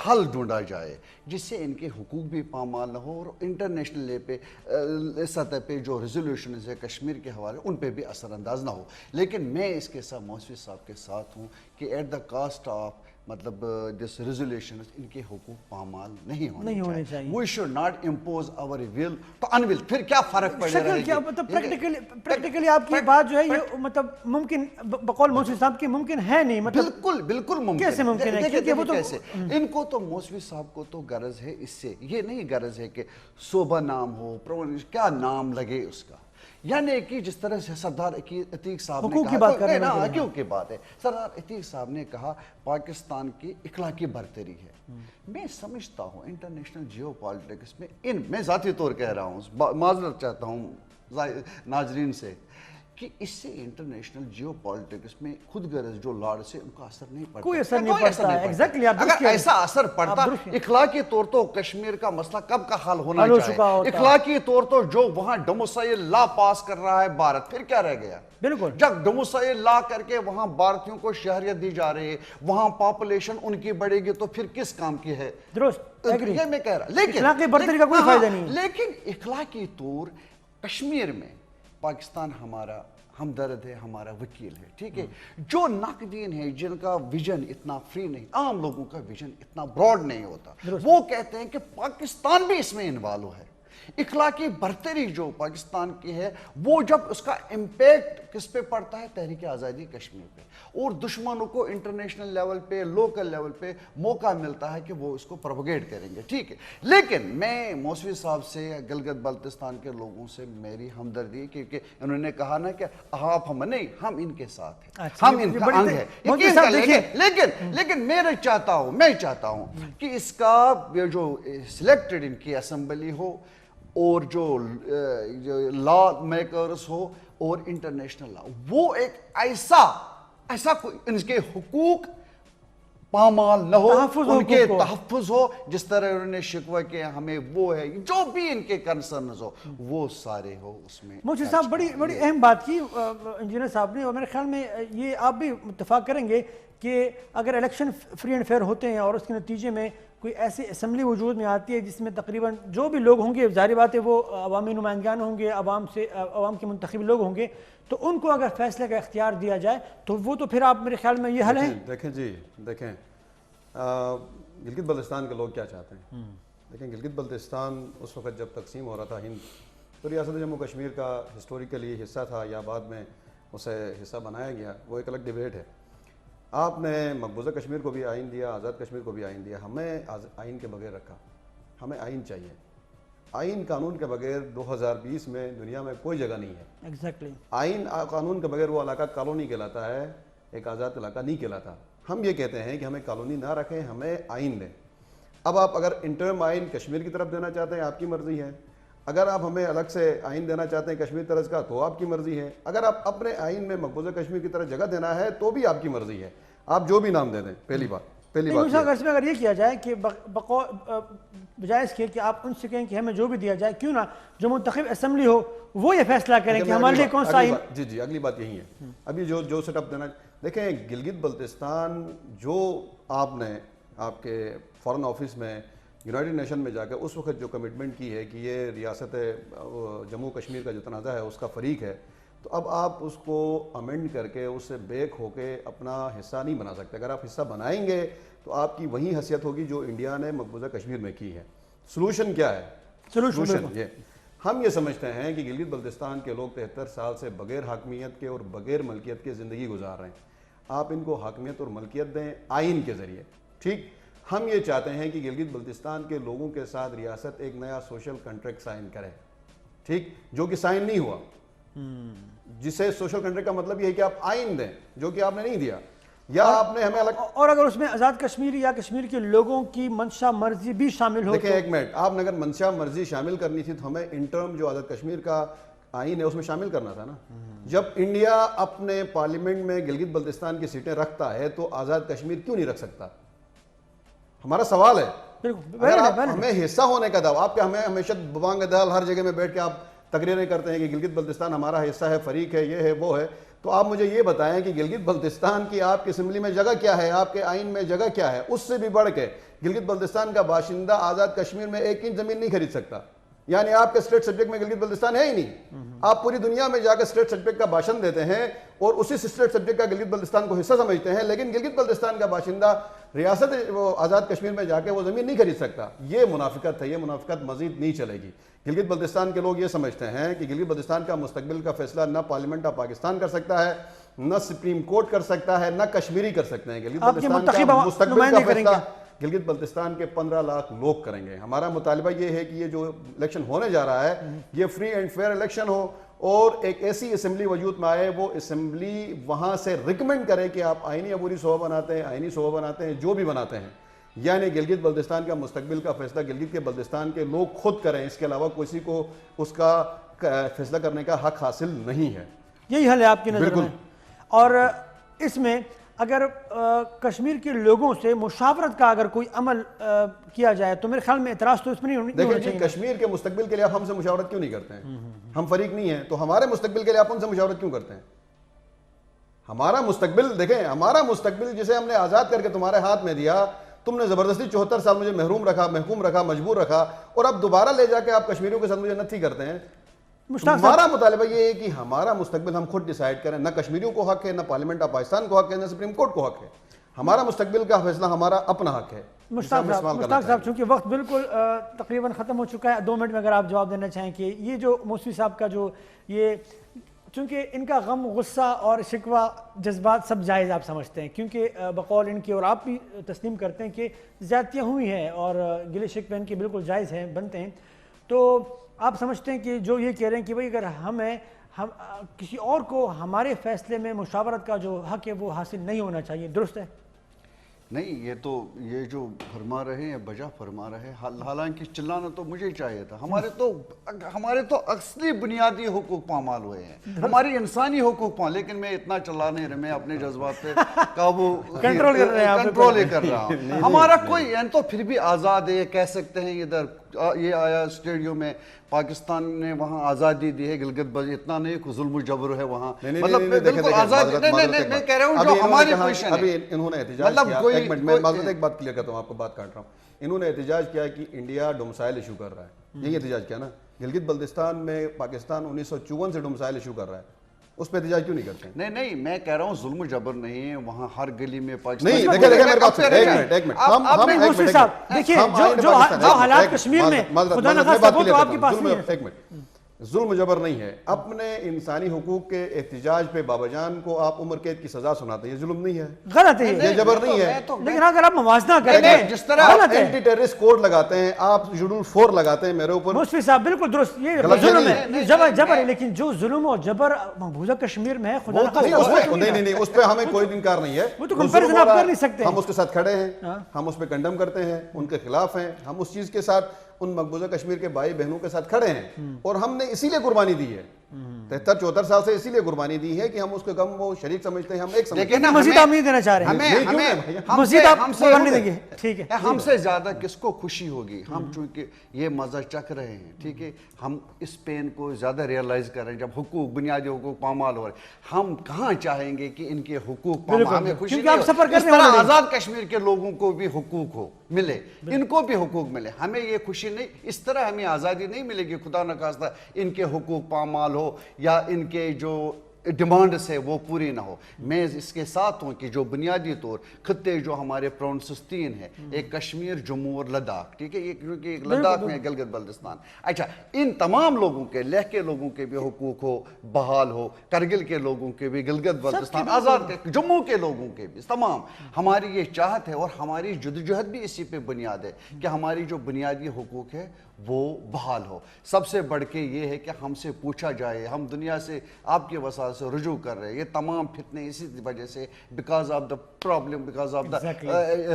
C: حل ڈھونڈا جائے جس سے ان کے حقوق بھی پامال نہ ہو, اور انٹرنیشنل سطح پہ جو ریزولوشنز ہے کشمیر کے حوالے ان پہ بھی اثر انداز نہ ہو. لیکن میں اس کے ساتھ موسوی صاحب کے ساتھ ہوں کہ ایٹ دا کاسٹ آف مطلب دس ریزولیشنز ان کے حقوق پامال نہیں ہونے چاہیے. We should not impose our will to in will. پھر کیا فرق پڑے گا؟
A: کیا مطلب پریکٹیکلی آپ کی بات جو ہے یہ مطلب ممکن بقول موسوی صاحب کی ممکن ہے نہیں, مطلب
C: بالکل ممکن.
A: کیسے ممکن ہے؟ کیونکہ وہ تو
C: ان کو تو موسوی صاحب کو تو غرض ہے اس سے, یہ نہیں غرض ہے کہ صوبہ نام ہو, کیا نام لگے اس کا, یعنی کہ جس طرح سے سردار عتیق صاحب نے کہا, کیوں کی بات ہے, سردار عتیق صاحب نے کہا پاکستان کی اخلاقی برتری ہے. میں سمجھتا ہوں انٹرنیشنل جیو پالیٹکس میں میں ذاتی طور کہہ رہا ہوں, معذرت چاہتا ہوں ناظرین سے, کہ اس سے انٹرنیشنل جیو پالیٹکس میں خود غرض جو لاڑ سے ان کا اثر نہیں پڑتا.
A: کوئی اثر نہیں پڑتا ہے. ایگزیکٹلی.
C: اگر ایسا اثر پڑتا اخلاقی طور تو کشمیر کا مسئلہ کب کا حل ہونا چاہیے. اخلاقی طور تو جو وہاں ڈومسائل لا پاس کر رہا ہے بھارت, پھر کیا رہ گیا؟
A: بالکل.
C: جب ڈومسائل لا کر کے وہاں بھارتیوں کو شہریت دی جا رہی ہے, وہاں پاپولیشن ان کی بڑھے گی, تو پھر کس کام کی ہے؟
A: درست,
C: یہ میں کہہ رہا. لیکن
A: اخلاقی برتری کا کوئی فائدہ نہیں.
C: لیکن اخلاقی طور کشمیر میں پاکستان ہمارا ہمدرد ہے, ہمارا وکیل ہے, ٹھیک ہے. جو ناقدین ہیں جن کا ویژن اتنا فری نہیں, عام لوگوں کا ویژن اتنا براڈ نہیں ہوتا, وہ کہتے ہیں کہ پاکستان بھی اس میں انوالو ہے. اخلاقی برتری جو پاکستان کی ہے وہ جب اس کا امپیکٹ کس پہ پڑتا ہے؟ تحریک آزادی کشمیر پہ, اور دشمنوں کو انٹرنیشنل لیول پہ, لوکل لیول پہ موقع ملتا ہے کہ وہ اس کو پروپیگیٹ کریں گے, ٹھیک ہے. لیکن میں موسوی صاحب سے, گلگت بلتستان کے لوگوں سے میری ہمدردی, کیونکہ انہوں نے کہا نا کہ آپ ہم نہیں, ہم ان کے ساتھ ہیں, ہم ان کا انگ ہے. لیکن میں چاہتا ہوں کہ اس کا جو سلیکٹڈ ان کی اسمبلی ہو, اور جو لا میکرز ہو, اور انٹرنیشنل لا, وہ ایک ایسا ان کے حقوق پامال نہ ہو, ان کے تحفظ ہو, جس طرح انہوں نے شکوہ کیا ہمیں وہ ہے, جو بھی ان کے کنسرنز ہو وہ سارے ہو اس میں.
A: موسوی صاحب بڑی اہم بات کی انجینئر صاحب نے, اور میرے خیال میں یہ آپ بھی اتفاق کریں گے کہ اگر الیکشن فری اینڈ فیئر ہوتے ہیں اور اس کے نتیجے میں کوئی ایسی اسمبلی وجود میں آتی ہے جس میں تقریباً جو بھی لوگ ہوں گے, ظاہر بات ہے وہ عوامی نمائندگان ہوں گے, عوام کے منتخب لوگ ہوں گے, تو ان کو اگر فیصلے کا اختیار دیا جائے تو وہ تو پھر آپ میرے خیال میں یہ حل ہے.
B: دیکھیں گلگت بلتستان کے لوگ کیا چاہتے ہیں. دیکھیں گلگت بلتستان اس وقت جب تقسیم ہو رہا تھا ہند, تو ریاست جموں کشمیر کا ہسٹوریکلی حصہ تھا یا بعد میں اسے حصہ بنایا گیا, وہ ایک الگ ڈیبیٹ ہے. آپ نے مقبوضہ کشمیر کو بھی آئین دیا, آزاد کشمیر کو بھی آئین دیا, ہمیں آئین کے بغیر رکھا. ہمیں آئین چاہیے. آئین قانون کے بغیر 2020 میں دنیا میں کوئی جگہ نہیں ہے.
A: ایگزیکٹلی.
B: آئین قانون کے بغیر وہ علاقہ کالونی کہلاتا ہے, ایک آزاد علاقہ نہیں کہلاتا. ہم یہ کہتے ہیں کہ ہمیں کالونی نہ رکھیں, ہمیں آئین دیں. اب آپ اگر انٹرم آئین کشمیر کی طرف دینا چاہتے ہیں آپ کی مرضی ہے, اگر آپ ہمیں الگ سے آئین دینا چاہتے ہیں کشمیر طرز کا تو آپ کی مرضی ہے, اگر آپ اپنے آئین میں مقبوضہ کشمیر کی طرف جگہ دینا ہے تو بھی آپ کی مرضی ہے, آپ جو بھی نام دے دیں. پہلی بات
A: اگر یہ کیا جائے کہ بجائے اس کے کہ آپ ان سے کہیں کہ ہمیں جو بھی دیا جائے, کیوں نہ جو منتخب اسمبلی ہو وہ یہ فیصلہ کریں کہ ہمارے لیے کون سا آئین.
B: جی اگلی بات یہی ہے. ابھی جو سیٹ اپ دینا, دیکھیں گلگت بلتستان جو آپ نے آپ کے فارن آفس میں یونائٹڈ نیشن میں جا کے اس وقت جو کمٹمنٹ کی ہے کہ یہ ریاست جموں کشمیر کا جو تنازع ہے اس کا فریق ہے، تو اب آپ اس کو امینڈ کر کے اس سے بیک ہو کے اپنا حصہ نہیں بنا سکتے. اگر آپ حصہ بنائیں گے تو آپ کی وہی حیثیت ہوگی جو انڈیا نے مقبوضہ کشمیر میں کی ہے. سلوشن کیا ہے؟ سلوشن یہ ہم یہ سمجھتے ہیں کہ گلگت بلتستان کے لوگ 73 سال سے بغیر حاکمیت کے اور بغیر ملکیت کے زندگی گزار رہے ہیں. آپ ان کو حاکمیت اور ملکیت دیں آئین کے ذریعے. ٹھیک، ہم یہ چاہتے ہیں کہ گلگت بلتستان کے لوگوں کے ساتھ ریاست ایک نیا سوشل کنٹریکٹ سائن کرے. ٹھیک، جو کہ سائن نہیں ہوا. جسے سوشل کنٹریکٹ کا مطلب یہ ہے کہ آپ آئین دیں جو کہ آپ نے نہیں دیا، یا آپ نے ہمیں الگ.
A: اور اگر اس میں آزاد کشمیر یا کشمیر کے لوگوں کی منشا مرضی بھی شامل ہو.
B: دیکھیں ایک منٹ، آپ نے اگر منشا مرضی شامل کرنی تھی تو ہمیں انٹرم جو آزاد کشمیر کا آئین ہے اس میں شامل کرنا تھا نا. جب انڈیا اپنے پارلیمنٹ میں گلگت بلتستان کی سیٹیں رکھتا ہے تو آزاد کشمیر کیوں نہیں رکھ سکتا؟ ہمارا سوال ہے. اگر آپ ہمیں حصہ ہونے کا دعویٰ، آپ کے ہمیں ہمیشہ ببانگ دال ہر جگہ میں بیٹھ کے آپ تقریریں کرتے ہیں کہ گلگت بلتستان ہمارا حصہ ہے، فریق ہے، یہ ہے وہ ہے، تو آپ مجھے یہ بتائیں کہ گلگت بلتستان کی آپ کی اسمبلی میں جگہ کیا ہے، آپ کے آئین میں جگہ کیا ہے؟ اس سے بھی بڑھ کے گلگت بلتستان کا باشندہ آزاد کشمیر میں 1 انچ زمین نہیں خرید سکتا. یعنی آپ کے اسٹیٹ سبجیکٹ میں گلگت بلتستان ہے ہی نہیں. آپ پوری دنیا میں جا کے اسٹیٹ سبجیکٹ کا بھاشن دیتے ہیں اور اسی اسٹیٹ سبجیکٹ کا گلگت بلتستان کو حصہ سمجھتے ہیں، لیکن گلگت بلتستان کا باشندہ ریاست وہ آزاد کشمیر میں جا کے وہ زمین نہیں خرید سکتا. یہ منافقت ہے، یہ منافقت مزید نہیں چلے گی. گلگت بلتستان کے لوگ یہ سمجھتے ہیں کہ گلگت بلتستان کا مستقبل کا فیصلہ نہ پارلیمنٹ آف پاکستان کر سکتا ہے، نہ سپریم کورٹ کر سکتا ہے، نہ کشمیری کر سکتے ہیں. گلگت بلتستان کا مستقبل کا فیصلہ گلگت بلتستان کے 15 لاکھ لوگ کریں گے. ہمارا مطالبہ یہ ہے کہ یہ جو الیکشن ہونے جا رہا ہے یہ فری اینڈ فیئر الیکشن ہو اور ایک ایسی اسمبلی وجود میں آئے، وہ اسمبلی وہاں سے ریکمینڈ کرے کہ آپ آئینی عبوری صوبہ بناتے ہیں، آئینی صوبہ بناتے ہیں، جو بھی بناتے ہیں. یعنی گلگت بلتستان کا مستقبل کا فیصلہ گلگت کے بلتستان کے لوگ خود کریں، اس کے علاوہ کسی کو اس کا فیصلہ کرنے کا حق حاصل نہیں ہے.
A: یہی حل ہے آپ کی نظر میں. اور اس میں اگر کشمیر کے لوگوں سے مشاورت کا اگر کوئی عمل کیا جائے تو میرے خیال میں اعتراض تو اس میں نہیں ہونا چاہیے.
B: دیکھیں کشمیر کے مستقبل کے لیے آپ ہم سے مشاورت کیوں نہیں کرتے ہیں؟ ہم فریق نہیں ہیں تو ہمارے مستقبل کے لیے آپ ان سے مشاورت کیوں کرتے ہیں؟ ہمارا مستقبل دیکھیں، ہمارا مستقبل جسے ہم نے آزاد کر کے تمہارے ہاتھ میں دیا، تم نے زبردستی 74 سال مجھے محروم رکھا، محکوم رکھا، مجبور رکھا، اور اب دوبارہ لے جا کے آپ کشمیریوں کے ساتھ مجھے نتھی کرتے ہیں. ہمارا مطالبہ یہ ہے کہ ہمارا مستقبل ہم خود ڈیسائیڈ کریں. نہ کشمیریوں کو حق ہے، نہ پارلیمنٹ آف پاکستان کو حق ہے، نہ سپریم کورٹ کو حق ہے. ہمارا مستقبل کا فیصلہ ہمارا اپنا حق ہے.
A: مشتاق صاحب چونکہ وقت بالکل تقریباً ختم ہو چکا ہے، 2 منٹ میں اگر آپ جواب دینا چاہیں کہ یہ جو موسوی صاحب کا جو یہ، چونکہ ان کا غم، غصہ اور شکوہ جذبات سب جائز آپ سمجھتے ہیں، کیونکہ بقول ان کے اور آپ بھی تسلیم کرتے ہیں کہ زیادتیاں ہوئی ہیں اور گلے شکوے ان کے بالکل جائز ہیں، بنتے ہیں. تو آپ سمجھتے ہیں کہ جو یہ کہہ رہے ہیں کہ بھئی اگر ہم کسی اور کو ہمارے فیصلے میں مشاورت کا جو حق ہے وہ حاصل نہیں ہونا چاہیے، درست ہے؟
C: نہیں، یہ جو فرما رہے ہیں بجا فرما رہے ہیں. حالانکہ چلانا تو مجھے ہی چاہیے تھا. ہمارے تو اصلی بنیادی حقوق پامال ہوئے ہیں، ہماری انسانی حقوق لیکن میں اتنا چلا نہیں رہا، میں اپنے جذبات پہ قابو کنٹرول کر رہا ہوں. ہمارا کوئی تو پھر بھی آزاد ہے، کہہ سکتے ہیں. ادھر یہ آیا اسٹیڈیو میں، پاکستان نے وہاں آزادی دی ہے. گلگت اتنا نہیں ظلم و جبر ہے وہاں، مطلب بالکل آزادی. میں کہہ رہا ہوں جو ہماری پوزیشن ہے.
B: انہوں نے احتجاج کیا، ایک منٹ میں ایک بات کلیئر کرتا ہوں، آپ کو بات کاٹ رہا ہوں. انہوں نے احتجاج کیا کہ انڈیا ڈومسائل ایشو کر رہا ہے. یہی احتجاج کیا نا. گلگت بلتستان میں پاکستان 1954 سے ڈومسائل ایشو کر رہا ہے، اس پہ احتجاج کیوں نہیں کرتے ہیں؟ نہیں،
C: میں کہہ رہا ہوں ظلم و جبر نہیں ہے وہاں، ہر گلی میں پاکستان.
B: نہیں دیکھیں میرے بات ایک منٹ
A: دیکھیے جو حالات کشمیر میں خدا نخواستہ وہ تو آپ کے پاس نہیں ہے.
B: ایک منٹ، ظلم و جبر نہیں ہے. اپنے انسانی حقوق کے احتجاج پہ بابا جان کو آپ عمر قید کی سزا سناتے ہیں، یہ ظلم نہیں ہے،
A: غلط ہے،
B: یہ جبر نہیں ہے.
A: لیکن اگر آپ موازنہ کریں
C: جس طرح
B: اینٹی ٹیررسٹ کوڈ لگاتے ہیں، آپ شیڈول 4 لگاتے ہیں میرے اوپر.
A: مصطفی صاحب بالکل درست، یہ ظلم ہے، یہ جبر ہے. لیکن جو ظلم و جبر مقبوضہ کشمیر میں ہے، خدا
B: نہیں، اس پہ ہمیں کوئی انکار نہیں ہے.
A: وہ تو کمپیریزن آپ کر نہیں سکتے.
B: ہم اس کے ساتھ کھڑے ہیں، ہم اس پہ کنڈم کرتے ہیں، ان کے خلاف ہیں. ہم اس چیز کے ساتھ ان مقبوضہ کشمیر کے بھائی بہنوں کے ساتھ کھڑے ہیں اور ہم نے اسی لیے قربانی دی ہے. 73-74 سال سے اسی لیے قربانی دی ہے کہ ہم اس کے غم وہ شریک سمجھتے ہیں, ہم ایک سمجھتے ہیں.
A: مزید آمین دینا چاہ رہے ہیں, مزید آپ قربانی دیں گے, ٹھیک ہے.
C: ہم سے زیادہ کس کو خوشی ہوگی, ہم چونکہ یہ مزہ چکھ رہے ہیں, ٹھیک ہے, ہم اس پین کو زیادہ ریئلائز کر رہے ہیں جب حقوق, بنیادی حقوق پامال ہو رہے ہیں. ہم کہاں چاہیں گے کہ ان کے حقوق پامال, ہمیں خوشی نہیں ہو. اس طرح آزاد کشمیر کے لوگوں کو بھی حقوق ہو ملے, ان کو بھی حقوق ملے, ہمیں یہ خوشی نہیں, اس طرح ہمیں آزادی نہیں ملے گی خدا نخواستہ ان کے حقوق پامال ہو یا ان کے جو ڈیمانڈس ہے وہ پوری نہ ہو. میں اس کے ساتھ ہوں کہ جو بنیادی طور خطے جو ہمارے پرونسستین ہیں, ایک کشمیر, جموں اور لداخ, ٹھیک ہے, یہ کیونکہ ایک لداخ میں گلگت بلتستان, اچھا, ان تمام لوگوں کے, لیہ کے لوگوں کے بھی حقوق ہو بحال ہو, کرگل کے لوگوں کے بھی, گلگت بلتستان آزاد کے, جموں کے لوگوں کے بھی, تمام. ہماری یہ چاہت ہے اور ہماری جدوجہد بھی اسی پہ بنیاد ہے کہ ہماری جو بنیادی حقوق ہے وہ بحال ہو. سب سے بڑھ کے یہ ہے کہ ہم سے پوچھا جائے, ہم دنیا سے آپ کے وسائل سے رجوع کر رہے ہیں, یہ تمام فتنے اسی وجہ سے, because of the problem, because of the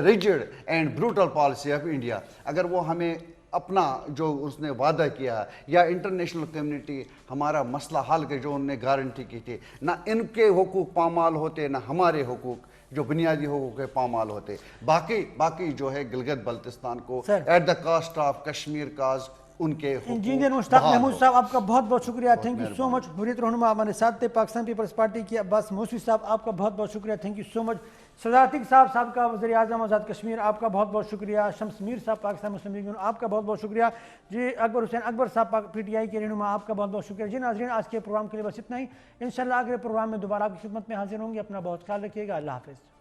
C: rigid and brutal policy of India. اگر وہ ہمیں اپنا جو اس نے وعدہ کیا یا انٹرنیشنل کمیونٹی ہمارا مسئلہ حل کے جو انہوں نے گارنٹی کی تھی, نہ ان کے حقوق پامال ہوتے نہ ہمارے حقوق جو بنیادی حقوق کے پامال ہوتے. باقی جو ہے گلگت بلتستان کو at the cost of Kashmir cause ان کے
A: انجینئر مشتاق محمود صاحب آپ کا بہت بہت شکریہ, تھینک یو سو مچ. حریت رہنما ہمارے ساتھ تھے. پاکستان پیپلز پارٹی کے عباس موسوی صاحب آپ کا بہت بہت شکریہ, تھینک یو سو مچ. صدارتی صاحب سابقہ وزیر اعظم آزاد کشمیر آپ کا بہت بہت شکریہ. شمس میر صاحب پاکستان مسلم لیگ آپ کا بہت بہت شکریہ. جی اکبر حسین اکبر صاحب پی ٹی آئی کے رہنما آپ کا بہت بہت شکریہ. جی ناظرین آج کے پروگرام کے لیے بس اتنا ہی, انشاءاللہ اگلے پروگرام میں دوبارہ آپ کی خدمت میں حاضر ہوں گے. اپنا بہت خیال رکھیے گا, اللہ حافظ.